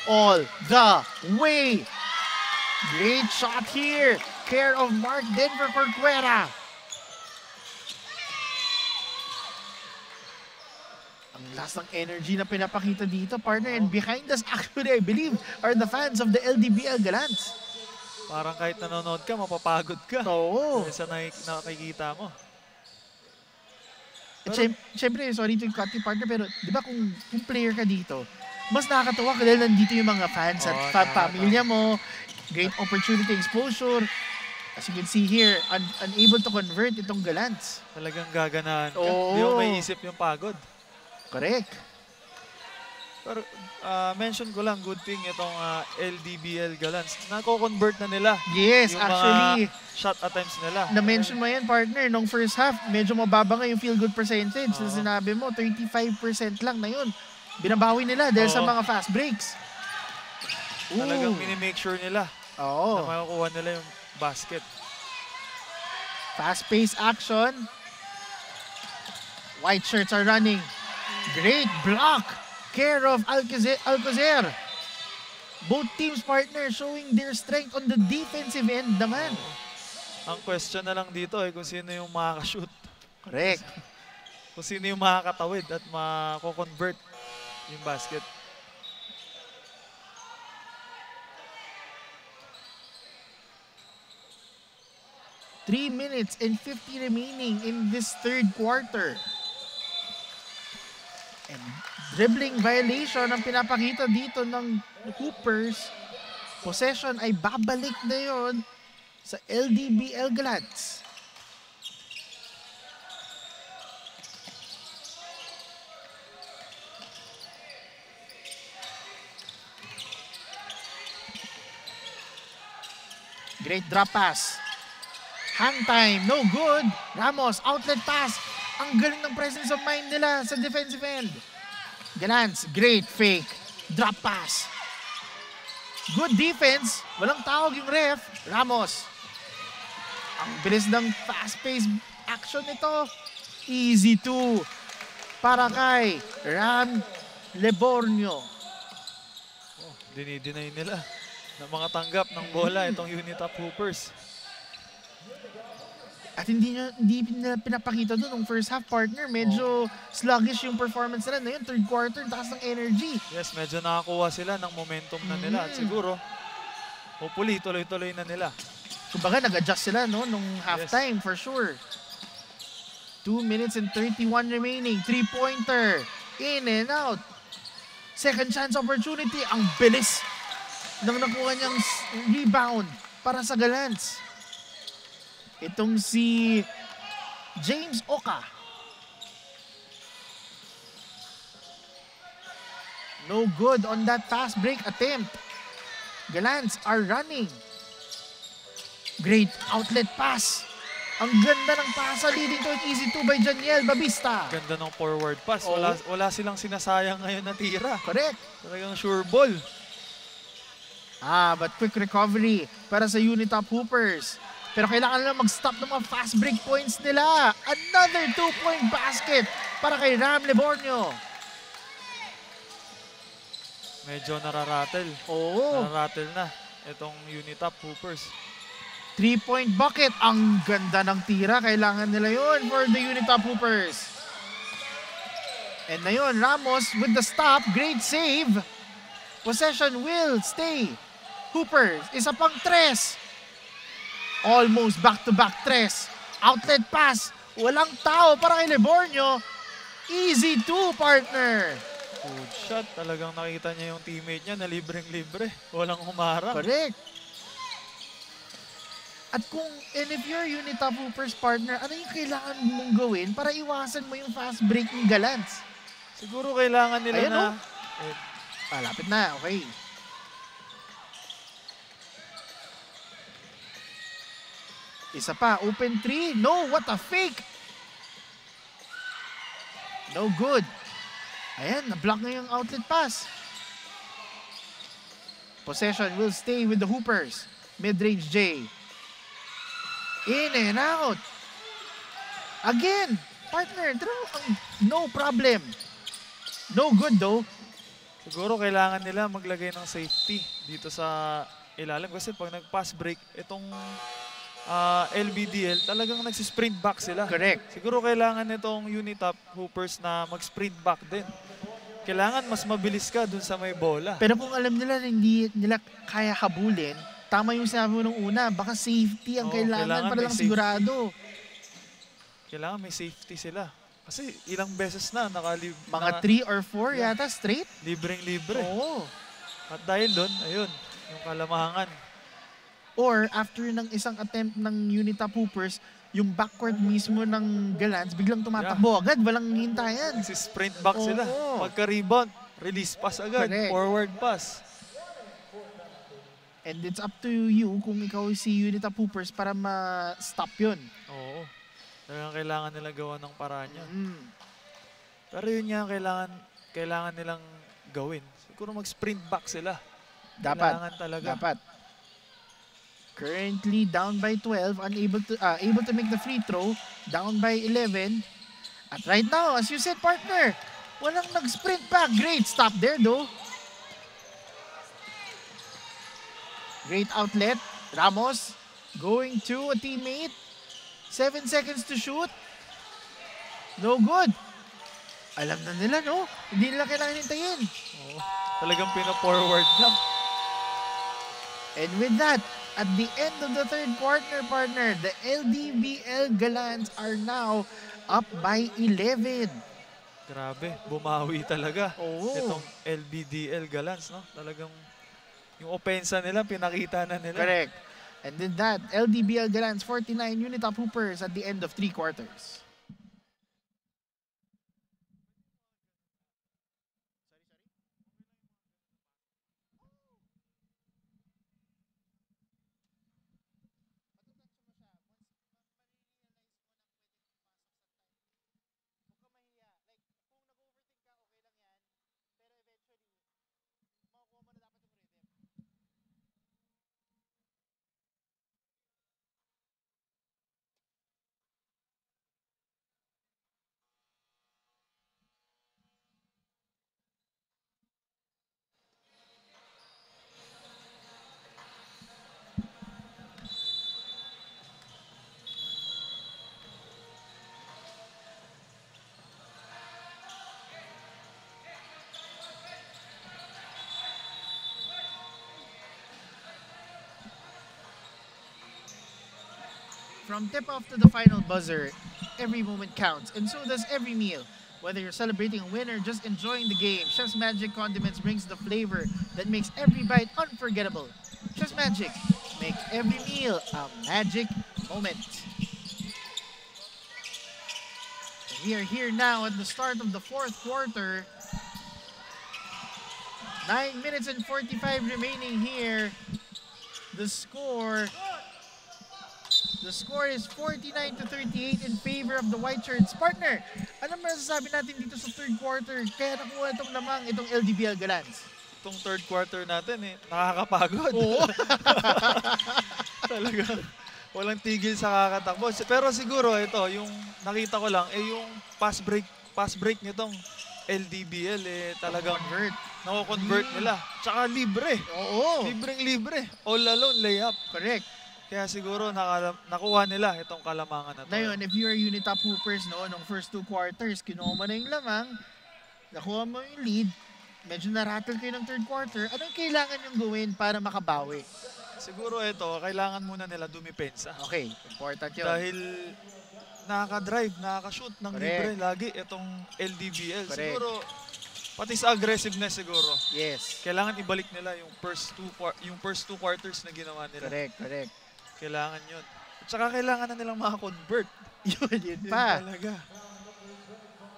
All the way. Great shot here. Care of Mark Denver Corcuera. Ang last ng energy na pinapakita dito, partner. And behind us, actually, I believe, are the fans of the LDBL Gallants. Parang kahit nanonood ka, mapapagod ka. Oo. Sa nakikita mo. At syempre, sorry to cut you, partner, pero di ba kung player ka dito, mas nakakatawa ka dahil nandito yung mga fans at pamilya mo. Great opportunity exposure. As you can see here, unable to convert itong Gallants. Talagang gaganahan ka. Oo. Hindi mo maiisip yung pagod. Correct. Pero mention ko lang, good thing itong LDBL Gallants. Nako-convert na nila. Yes, yung actually, mga shot attempts nila. na-mention mo yan, partner, nung first half, medyo mababa nga yung field goal percentage. Na sinabi mo, 35% lang na yun. Binabawi nila dahil sa mga fast breaks. Talagang mini-make sure nila Oo. na makukuha nila yung basket. Fast-paced action. White shirts are running. Great block. Care of Alcocer. Both teams, partner, showing their strength on the defensive end naman. Ang question na lang dito ay kung sino yung makaka-shoot. Correct. Kung sino yung makakatawid at mako-convert yung basket. Three minutes and 50 remaining in this third quarter. And dribbling violation ang pinapakita dito ng Hoopers. Possession ay babalik na yon sa LDBL Gallants. Great drop pass. Hang time, no good. Ramos, outlet pass. Ang galing ng presence of mind nila sa defensive end. Gallants, great fake. Drop pass. Good defense. Walang tawag yung ref. Ramos. Ang bilis ng fast-paced action nito. Easy to. Para kay Ram Lebornio. Dinideny nila na mga tanggap ng bola itong Unitop Hoopers. At hindi nila pinapakita doon ng first half, partner. Medyo sluggish yung performance nila. Ngayon, third quarter, taas ng energy. Yes, medyo nakakuha sila ng momentum na nila. At siguro, hopefully, tuloy-tuloy na nila. Kumbaga, nag-adjust sila no, nung halftime, for sure. 2 minutes and 31 remaining. Three-pointer. In and out. Second chance opportunity. Ang bilis nang nakuha niyang rebound para sa Gallants. Itong si James Oka. No good on that fast break attempt. Gallants are running. Great outlet pass. Ang ganda ng pasa leading to an easy 2 by Janiel Babista. Ganda ng forward pass. Wala silang sinasayang ngayon na tira. Correct. Talagang sure ball. But quick recovery para sa Unitop Hoopers. Pero kailangan nila mag-stop ng mga fast break points nila. Another 2-point basket para kay Ram Lebornio. Medyo nararatel. Nararatel na itong Unitop Hoopers. 3-point bucket. Ang ganda ng tira. Kailangan nila yun for the Unitop Hoopers. And na yun, Ramos with the stop. Great save. Possession will stay. Hoopers, isa pang tres. Almost back-to-back tres. Outlet pass. Walang tao para kay Lebornio. Easy 2, partner. Good shot. Talagang nakita niya yung teammate niya na libreng-libre. Walang humarang. Correct. At and if you're Unitop Hoopers, partner, ano yung kailangan mong gawin para iwasan mo yung fast break ng Gallants? Siguro kailangan nila Ayan, na... Lapit na, okay. Isa pa, open 3. No, what a fake! No good. Ayan, na-block na yung outlet pass. Possession will stay with the Hoopers. Mid-range J. In and out. Again, partner, no problem. No good though. Siguro kailangan nila maglagay ng safety dito sa ilalim kasi pag nag-pass break, itong LBDL talagang nagsisprint back sila. Correct. Siguro kailangan nitong Unitap Hoopers na mag-sprint back din. Kailangan mas mabilis ka dun sa may bola. Pero kung alam nila na hindi nila kaya habulin, tama yung sinabi mo nung una, baka safety ang kailangan para lang sigurado. Kailangan may safety sila. Kasi ilang beses na mga 3 or 4 yata straight. Libreng-libre. Oo. At dahil doon, ayun, yung kalamahangan. Or after ng isang attempt ng Unitap Hoopers, yung backcourt mismo ng Gallants biglang tumatakbo agad, walang hintayan. Si sprint back sila. Pagka-rebound, release pass agad, correct. Forward pass. And it's up to you kung ikaw si Unitap Hoopers para ma-stop yun. Oo. Talagang kailangan nila gawa ng paraan yun. Pero yun nga kailangan nilang gawin. Siguro mag-sprint back sila. Kailangan talaga. Dapat. Currently down by 12, able to make the free throw, down by 11. At right now, as you said, partner, walang nag-sprint back. Great stop there though. Great outlet. Ramos going to a teammate. 7 seconds to shoot. No good. Alam na nila, no? Hindi nila kailangan hintayin. Oo. Talagang pina-forward lang. And with that, at the end of the third quarter, partner, the LDBL Gallants are now up by 11. Grabe, bumawi talaga. Oo. Itong LBDL Gallants, no? Talagang yung opensa nila, pinakita na nila. Correct. And with that, LDBL Gallants 49, Unitap Hoopers at the end of 3 quarters. From tip-off to the final buzzer, every moment counts, and so does every meal. Whether you're celebrating a win or just enjoying the game, Chef's Magic Condiments brings the flavor that makes every bite unforgettable. Chef's Magic, make every meal a magic moment. We are here now at the start of the fourth quarter. 9 minutes and 45 remaining here. The score is 49-38 in favor of the White Shirts. Partner, ano masasabi natin dito sa third quarter? Kaya nakuha itong lamang itong LDBL Gallants. Itong third quarter natin, nakakapagod. Oo. Talagang walang tigil sa kakatakbo. Pero siguro ito, yung nakita ko lang, yung pass break nitong LDBL, talagang nako-convert nila. Tsaka libre. Oo. Libreng-libre. All alone, layup. Correct. Kaya siguro nakuha nila itong kalamangan na ito. Ngayon, if you are Unitap Hoopers, nung first 2 quarters, kinuha mo na yung lamang, nakuha mo yung lead, medyo narattle kayo ng third quarter, anong kailangan yung gawin para makabawi? Siguro ito, kailangan muna nila dumipensa. Okay, important yun. Dahil nakaka-drive, nakaka-shoot ng libre lagi itong LDBL. Correct. Siguro, pati sa aggressiveness siguro. Yes. Kailangan ibalik nila yung first two quarters na ginawa nila. Correct. Kailangan yun. At saka kailangan na nilang maka-convert. yun pa. Talaga.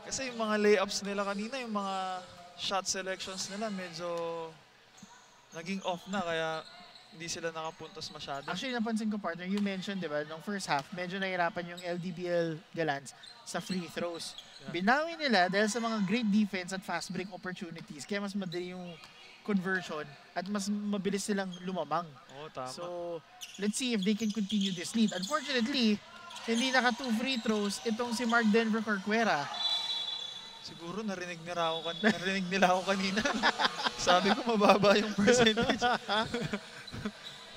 Kasi yung mga layups nila kanina, yung mga shot selections nila medyo naging off na. Kaya hindi sila nakapuntos masyado. Actually, napansin ko, partner, you mentioned, di ba, nung first half, medyo nahirapan yung LDBL Galants sa free throws. Yeah. Binawi nila dahil sa mga great defense at fast break opportunities. Kaya mas madali yung conversion at mas mabilis silang lumamang. Oo, tama. So, let's see if they can continue this lead. Unfortunately, hindi naka 2 free throws itong si Mark Denver Corcuera. Siguro narinig nila ako kanina. Sabi ko mababa yung percentage.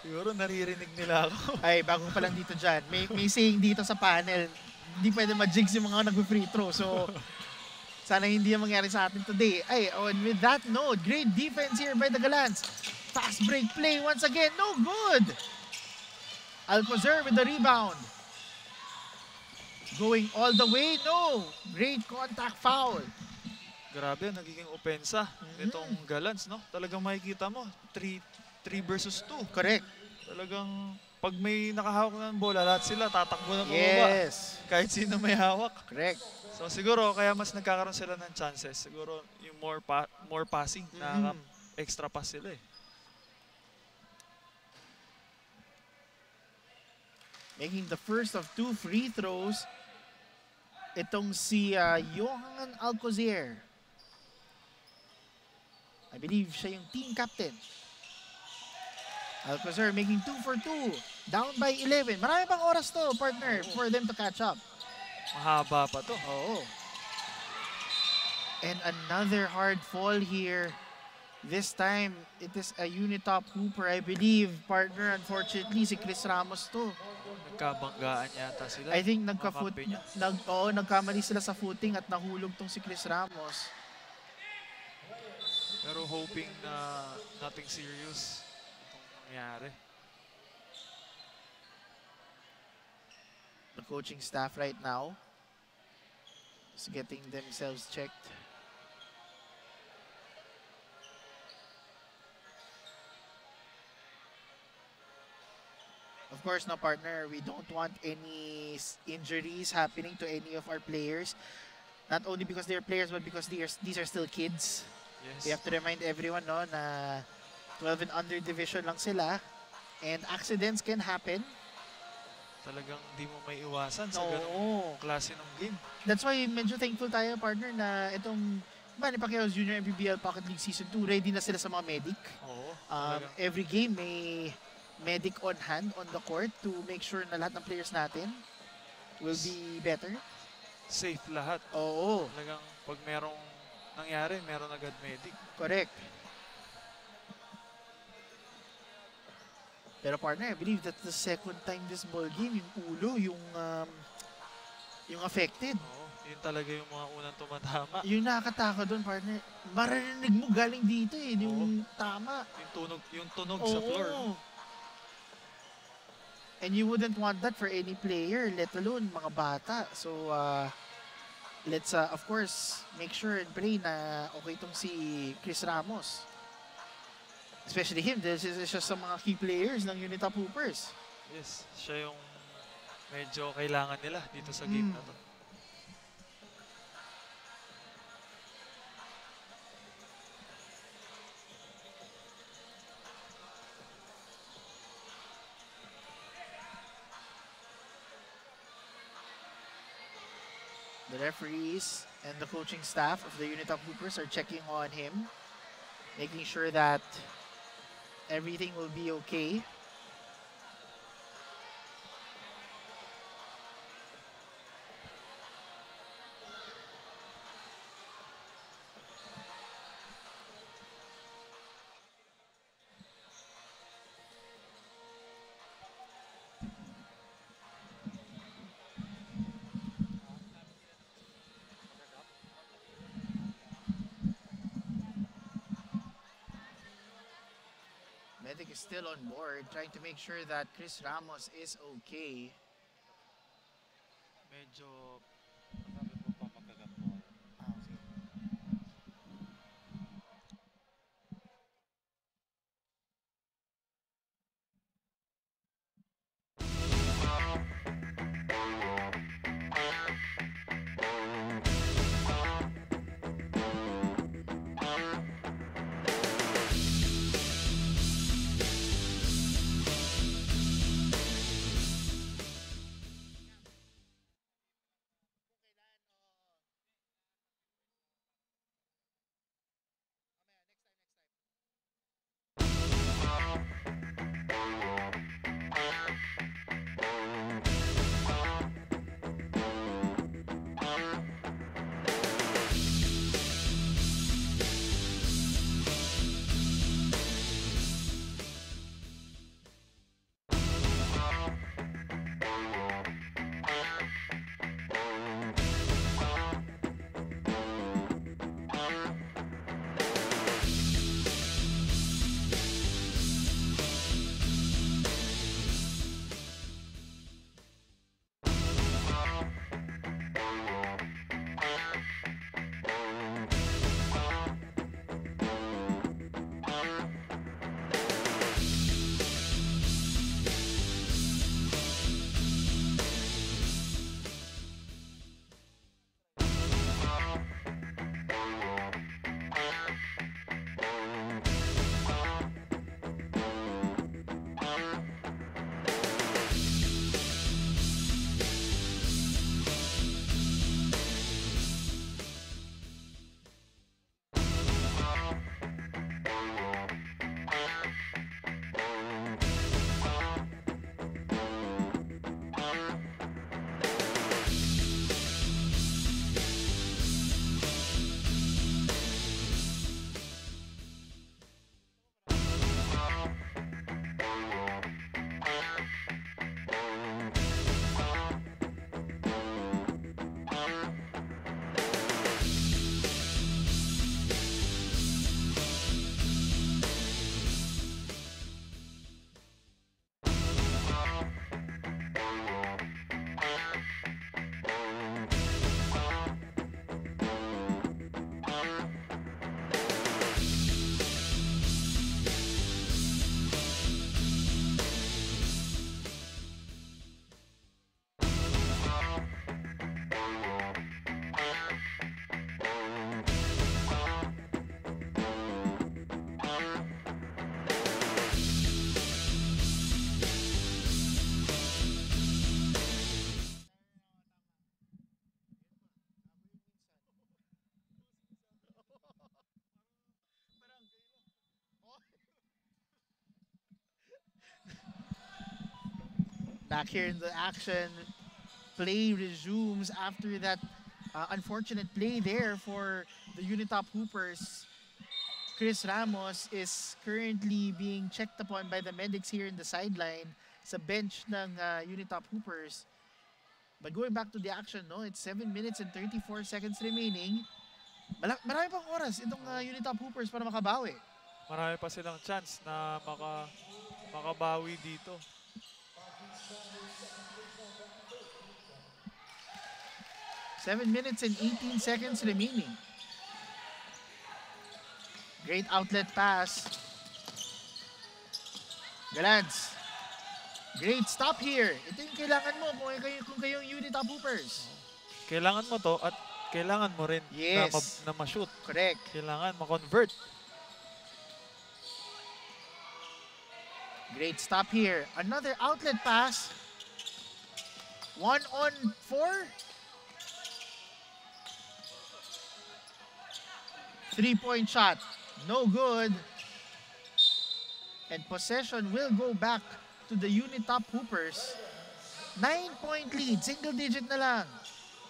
Siguro naririnig nila ako. Ay, bago pa lang dito dyan. May saying dito sa panel, hindi pwede ma-jigs yung mga nag-free throw. So, sana hindi yung mangyari sa atin today. Ay, and with that note, great defense here by the Galants. Fast break play once again. No good! Alcocer with the rebound. Going all the way. No! Great contact foul. Grabe, nagiging opensa itong Galants, no? Talagang makikita mo, 3 versus 2. Correct. Talagang pag may nakahawak ng bola, lahat sila tatakbo na pababa. Yes. Kahit sino may hawak. Correct. So siguro, kaya mas nagkakaroon sila ng chances. Siguro yung more passing, extra pass sila eh. Making the first of 2 free throws, itong si Johan Alcocer. I believe siya yung team captain. Alcocer making 2 for 2. Down by 11. Marami pang oras to, partner, for them to catch up. Mahaba pa to. Oo. And another hard fall here. This time, it is a Unitop Hooper, I believe. Partner, unfortunately, si Chris Ramos to. Nagkabanggaan yata sila. I think nagkamali sila sa footing at nahulog tong si Chris Ramos. Pero hoping na nothing serious itong nangyari. The coaching staff right now is getting themselves checked. Of course, no, partner, we don't want any injuries happening to any of our players. Not only because they're players, but because these are still kids. Yes. We have to remind everyone, no, na 12 and under division lang sila. And accidents can happen. Talagang di mo may iwasan sa Oo. ganung klase ng game. That's why medyo thankful tayo, partner, na itong Manny Pacquiao's Junior MPBL Pocket League Season 2, ready na sila sa mga medic. Oo. Every game may medic on hand on the court to make sure na lahat ng players natin will be better. Safe lahat. Oo. Talagang pag merong nangyari, meron agad medic. Correct. Pero partner, I believe that's the second time this ball game, yung ulo, yung affected. Oo. Yun talaga yung mga unang tumatama. Yung nakakataka doon, partner, maririnig mo galing dito eh, yung tama. Yung tunog sa floor. And you wouldn't want that for any player, let alone mga bata. So, let's, of course, make sure and pray na okay itong si Chris Ramos. Especially him, this is siya sa mga key players ng Unitop Hoopers. Yes, siya yung medyo kailangan nila dito sa game na to. The referees and the coaching staff of the Unitop Hoopers are checking on him, making sure that everything will be okay. Medic is still on board, trying to make sure that Chris Ramos is okay. Medyo Back here in the action, play resumes after that unfortunate play there for the Unitop Hoopers. Chris Ramos is currently being checked upon by the medics here in the sideline sa bench ng Unitop Hoopers. But going back to the action, no, it's 7 minutes and 34 seconds remaining. Marami pang oras itong Unitop Hoopers para makabawi. Marami pa silang chance na makabawi dito. Seven minutes and 18 seconds remaining. Great outlet pass. Galads. Great stop here. Ito yung kailangan mo kung kayong Unitop Hoopers. Kailangan mo to at kailangan mo rin na ma-shoot. Correct. Kailangan ma-convert. Great stop here. Another outlet pass. 1-on-4. 3-point shot. No good. And possession will go back to the Unitop Hoopers. 9-point lead. Single digit na lang.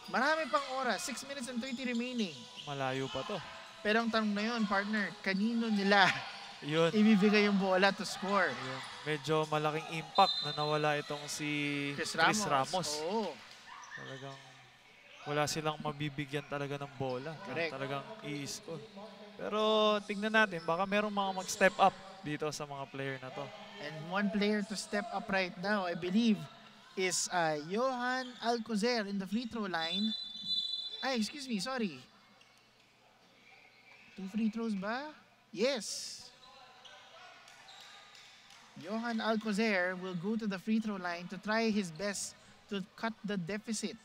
Marami pang oras. 6 minutes and 30 remaining. Malayo pa to. Pero ang tanong na yun, partner, kanino nila ibibigay yung bola to score? Yun. Medyo malaking impact na nawala itong si Chris Ramos. Oo. Talagang wala silang mabibigyan talaga ng bola. Talagang i-score. Pero tingnan natin, baka merong mga mag-step up dito sa mga player na to. And one player to step up right now, I believe, is Johan Alcocer in the free throw line. Ay, excuse me, sorry. 2 free throws ba? Yes. Johan Alcocer will go to the free throw line to try his best to cut the deficit.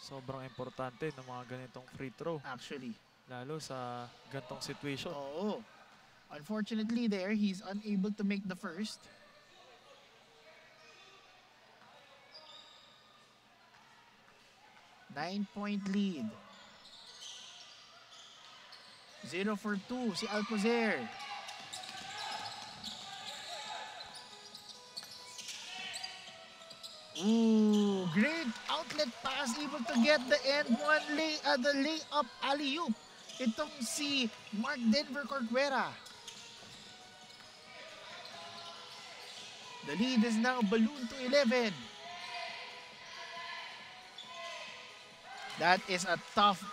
Sobrang importante ng mga ganitong free throw. Actually. Lalo sa ganitong situation. Oo. Unfortunately there, he's unable to make the first. Nine-point lead. 0 for 2 si Alcocer. Ooh, great outlet pass, able to get the end one the layup alley-oop. Itong si Mark Denver Corcuera. The lead is now ballooned to 11. That is a tough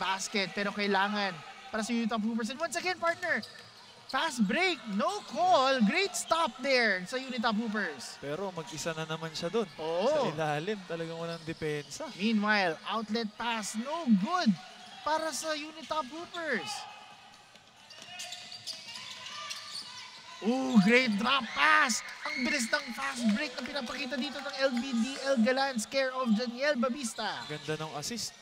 basket, pero kailangan para sa Unitop Hoopers. And once again, partner, fast break, no call. Great stop there sa Unitop Hoopers. Pero mag-isa na naman siya dun. Oo. Sa ilalim, talagang walang depensa. Meanwhile, outlet pass, no good para sa Unitop Hoopers. Ooh, great drop pass. Ang bilis ng fast break na pinapakita dito ng LBDL Galans, care of Janiel Babista. Ganda ng assist.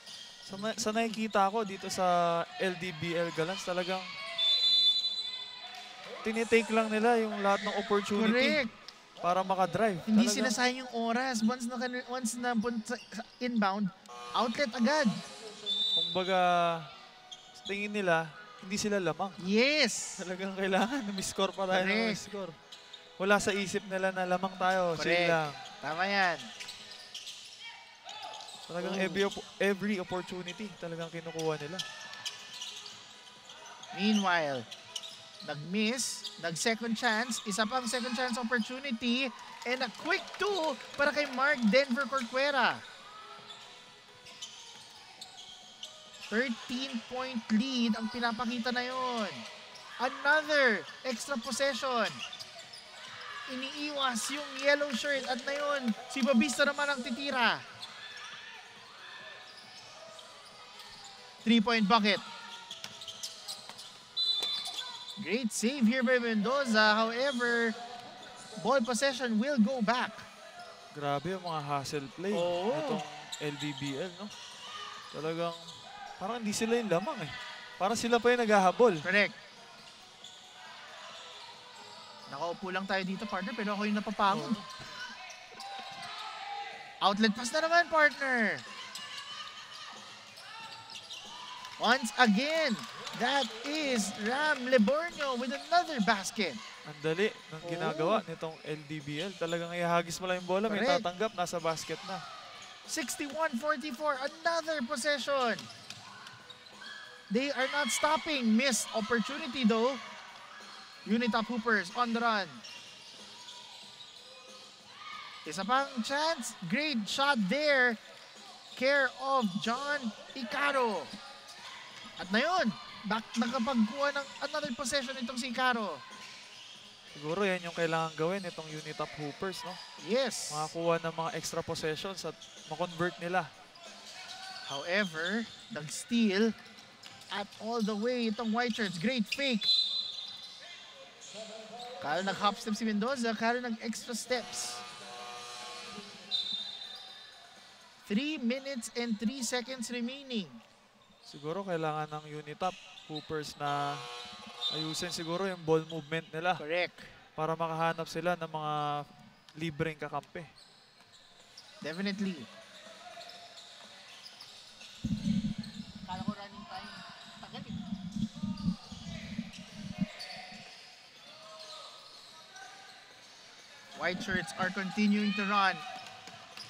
Sa nakikita ko dito sa LDBL Galans, talagang tinitake lang nila yung lahat ng opportunity. Correct. Para makadrive. Hindi sinasayang yung oras. Once na inbound, outlet agad. Kumbaga, sa tingin nila, hindi sila lamang. Yes. Talagang kailangan na may-score pa tayo ng may-score. Wala sa isip nila na lamang tayo. Chill lang. Tama yan. Talagang every opportunity talagang kinukuha nila. Meanwhile, nag-miss, nag-second chance, isa pang second chance opportunity, and a quick 2 para kay Mark Denver Corcuera. 13-point lead ang pinapakita na yon. Another extra possession. Iniiwas yung yellow shirt at na yun, si Babista naman ang titira. 3-point bucket. Great save here by Mendoza. However, ball possession will go back. Grabe yung mga hustle play. Itong LDBL, no? Talagang parang hindi sila yung lamang eh. Parang sila pa yung naghahabol. Correct. Nakaupo lang tayo dito, partner, pero ako yung napapagod. Outlet pass na naman, partner. Once again, that is Ram Lebornio with another basket. Ang dali ng ginagawa nitong LDBL. Talagang ihagis mo lang yung bola, may Correct. tatanggap, nasa basket na. 61-44, another possession. They are not stopping. Missed opportunity though. Unitop Hoopers on the run. Isa pang chance. Great shot there. Care of John Icaro. At na yun, nakapagkuha ng another possession itong si Icaro. Siguro yan yung kailangan gawin itong Unitop Hoopers, no? Yes. Makakuha ng mga extra possessions at makonvert nila. However, nag-steal at all the way itong White Shirts. Great fake. Kala nag-hop step si Mendoza, kala nag-extra steps. 3 minutes and 3 seconds remaining. Siguro kailangan ng Unitop Hoopers na ayusin siguro yung ball movement nila Correct. para makahanap sila ng mga libreng kakampi. Definitely. Kala ko running time. Tagal eh. White Shirts are continuing to run.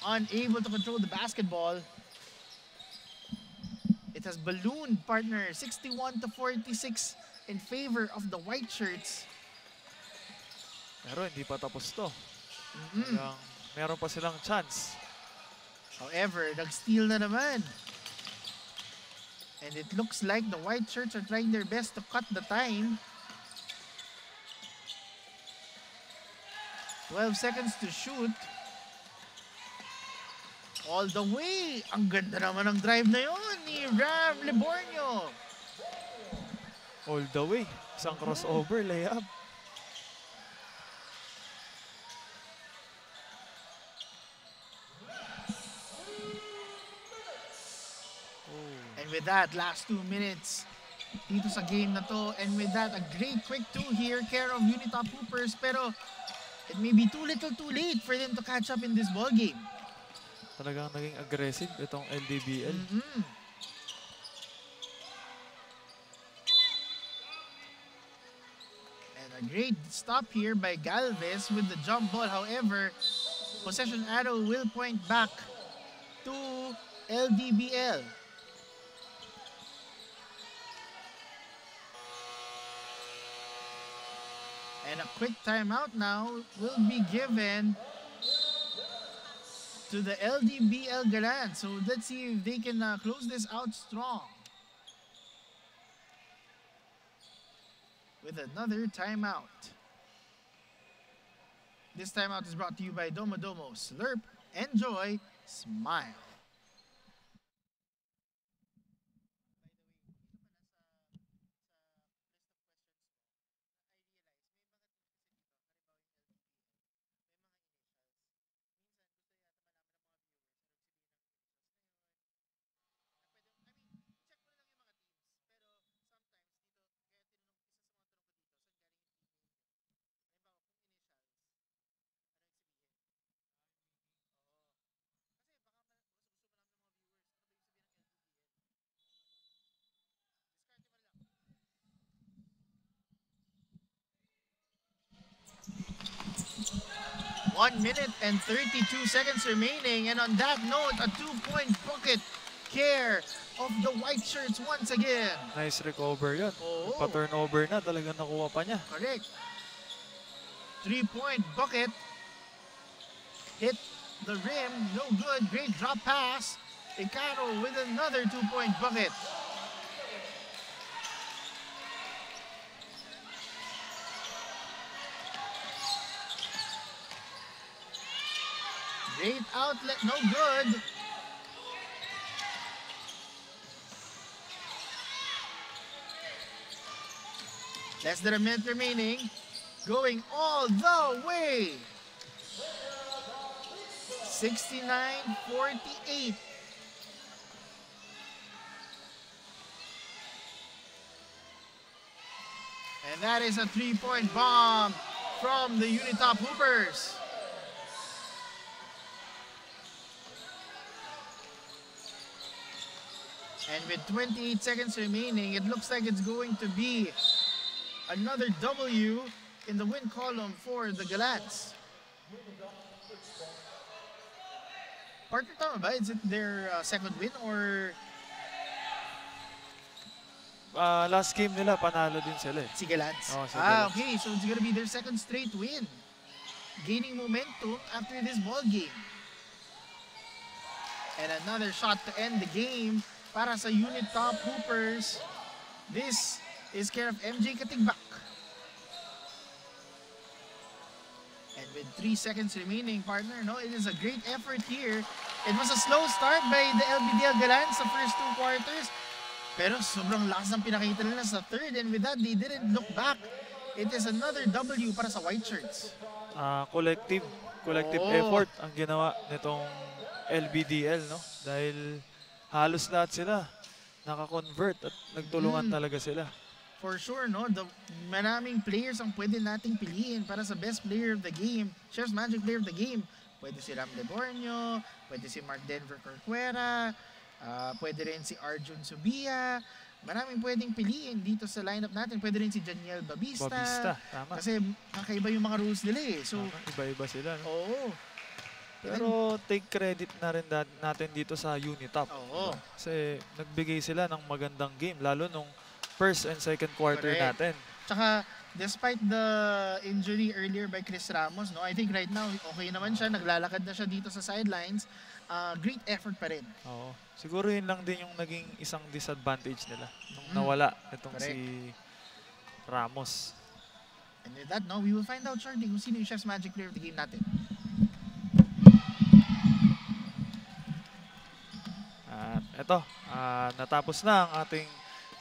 Unable to control the basketball. It has ballooned, partner. 61-46 in favor of the White Shirts. Pero hindi pa tapos to. Hanggang meron pa silang chance. However, nag-steal na naman. And it looks like the White Shirts are trying their best to cut the time. 12 seconds to shoot. All the way. Ang ganda naman ng drive na yun ni Ram Libornio. All the way. Isang crossover, layup. And with that, last 2 minutes dito sa game na to. And with that, a great quick two here, care of Unitop Hoopers. Pero it may be too little too late for them to catch up in this ball game. Talagang naging aggressive itong LDBL. And a great stop here by Galvez with the jump ball. However, possession arrow will point back to LDBL. And a quick timeout now will be given to the LDBL Galan. So let's see if they can close this out strong. With another timeout. This timeout is brought to you by Domo Domo. Slurp, enjoy, smile. One minute and 32 seconds remaining. And on that note, a 2-point bucket. Care of the White Shirts once again. Nice recover yun. Oo. Pa-turnover na, talagang nakuha pa niya. Correct. 3-point bucket. Hit the rim. No good. Great drop pass. Icaro with another 2-point bucket. Great outlet. No good. Less than a minute remaining. Going all the way. 69-48. And that is a 3-point bomb from the Unitop Hoopers. And with 28 seconds remaining, it looks like it's going to be another W in the win column for the Gallants. Partner, tama ba? Is it their second win or Last game nila, panalo din sila eh. si Gallants? Oh, si Gallants. Okay. So it's gonna be their second straight win. Gaining momentum after this ball game. And another shot to end the game para sa Unit Top Hoopers. This is care of MJ Katigbak. And with 3 seconds remaining, partner, no, it is a great effort here. It was a slow start by the LBDL Gallants sa first 2 quarters. Pero sobrang lakas ng pinakita nila sa third, and with that, they didn't look back. It is another W para sa White Shirts. Collective effort ang ginawa nitong LBDL, no? Dahil halos lahat sila naka-convert at nagtulungan talaga sila. For sure, no? Maraming players ang pwede nating piliin para sa best player of the game, Chef's Magic player of the game. Pwede si Ram Lebornio, pwede si Mark Denver Corcuera, pwede rin si Arjun Subia. Maraming pwedeng piliin dito sa lineup natin. Pwede rin si Janiel Babista. Tama. Kasi kakaiba yung mga rules nila eh. So, Iba-iba sila, no? oo. Pero take credit na rin natin dito sa Unitop. Oo. Kasi nagbigay sila ng magandang game, lalo nung first and second quarter Correct. natin. Tsaka, despite the injury earlier by Chris Ramos, no, I think right now, okay naman siya. Naglalakad na siya dito sa sidelines. Great effort pa rin. Oo. Siguro yun lang din yung naging isang disadvantage nila nung nawala itong Correct. si Ramos. And with that, no, we will find out shortly kung sino yung Chef's Magic player of the game natin. At eto, natapos na ang ating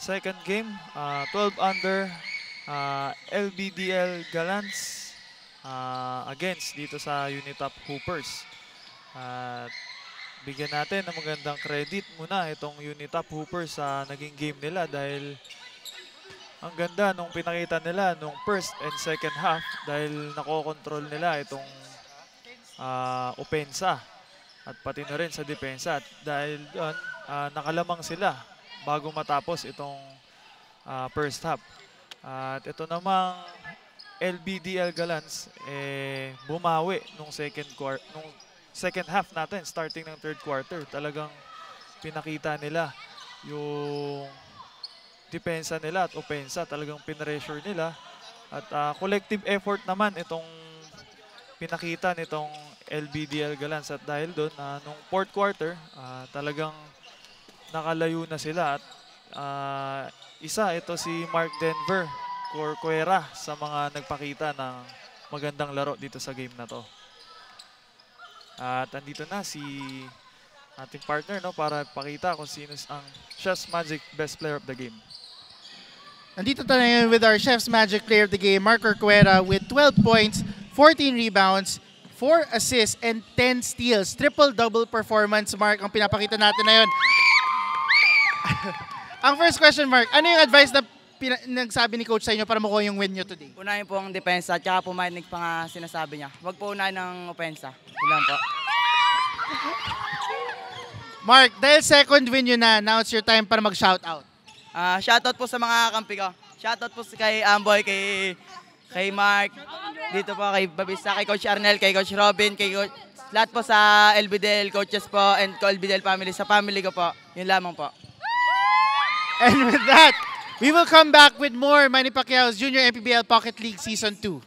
second game. 12 under LBDL Gallants against dito sa Unitop Hoopers. At bigyan natin ng magandang credit muna itong Unitop Hoopers sa naging game nila dahil ang ganda nung pinakita nila nung first and second half dahil nakokontrol nila itong opensa at pati na rin sa depensa. At dahil doon, nakalamang sila bago matapos itong first half. At ito namang LBDL Gallants bumawi nung second half natin, starting ng third quarter. Talagang pinakita nila yung depensa nila at opensa. Talagang pinressure nila. At collective effort naman itong pinakita nitong LBDL Gallants. At dahil doon, nung fourth quarter, talagang nakalayo na sila. At isa, ito si Mark Denver Corcuera sa mga nagpakita ng magandang laro dito sa game na to. At andito na si ating partner, no, para pakita kung sino ang Chef's Magic best player of the game. Nandito tayo ngayon with our Chef's Magic player of the game, Mark Corcuera, with 12 points, 14 rebounds, 4 assists, and 10 steals. Triple-double performance, Mark, ang pinapakita natin na yun. Ang first question, Mark, ano yung advice na nagsabi ni coach sa inyo para makuha yung win nyo today? Unahin po ang depensa at saka pumahinig pa nga sinasabi niya. Huwag po unahin ng opensa. Ilan po. Mark, dahil second win nyo na, now it's your time para mag-shoutout. Shoutout po sa mga kampi ko. Shoutout po kay Amboy, kay Mark, dito po kay Babista, kay Coach Arnel, kay Coach Robin, kay Coach, lahat po sa LBDL coaches po and LBDL family, sa family ko po. Yun lamang po. And with that, we will come back with more Manny Pacquiao's Junior MPBL Pocket League Season 2.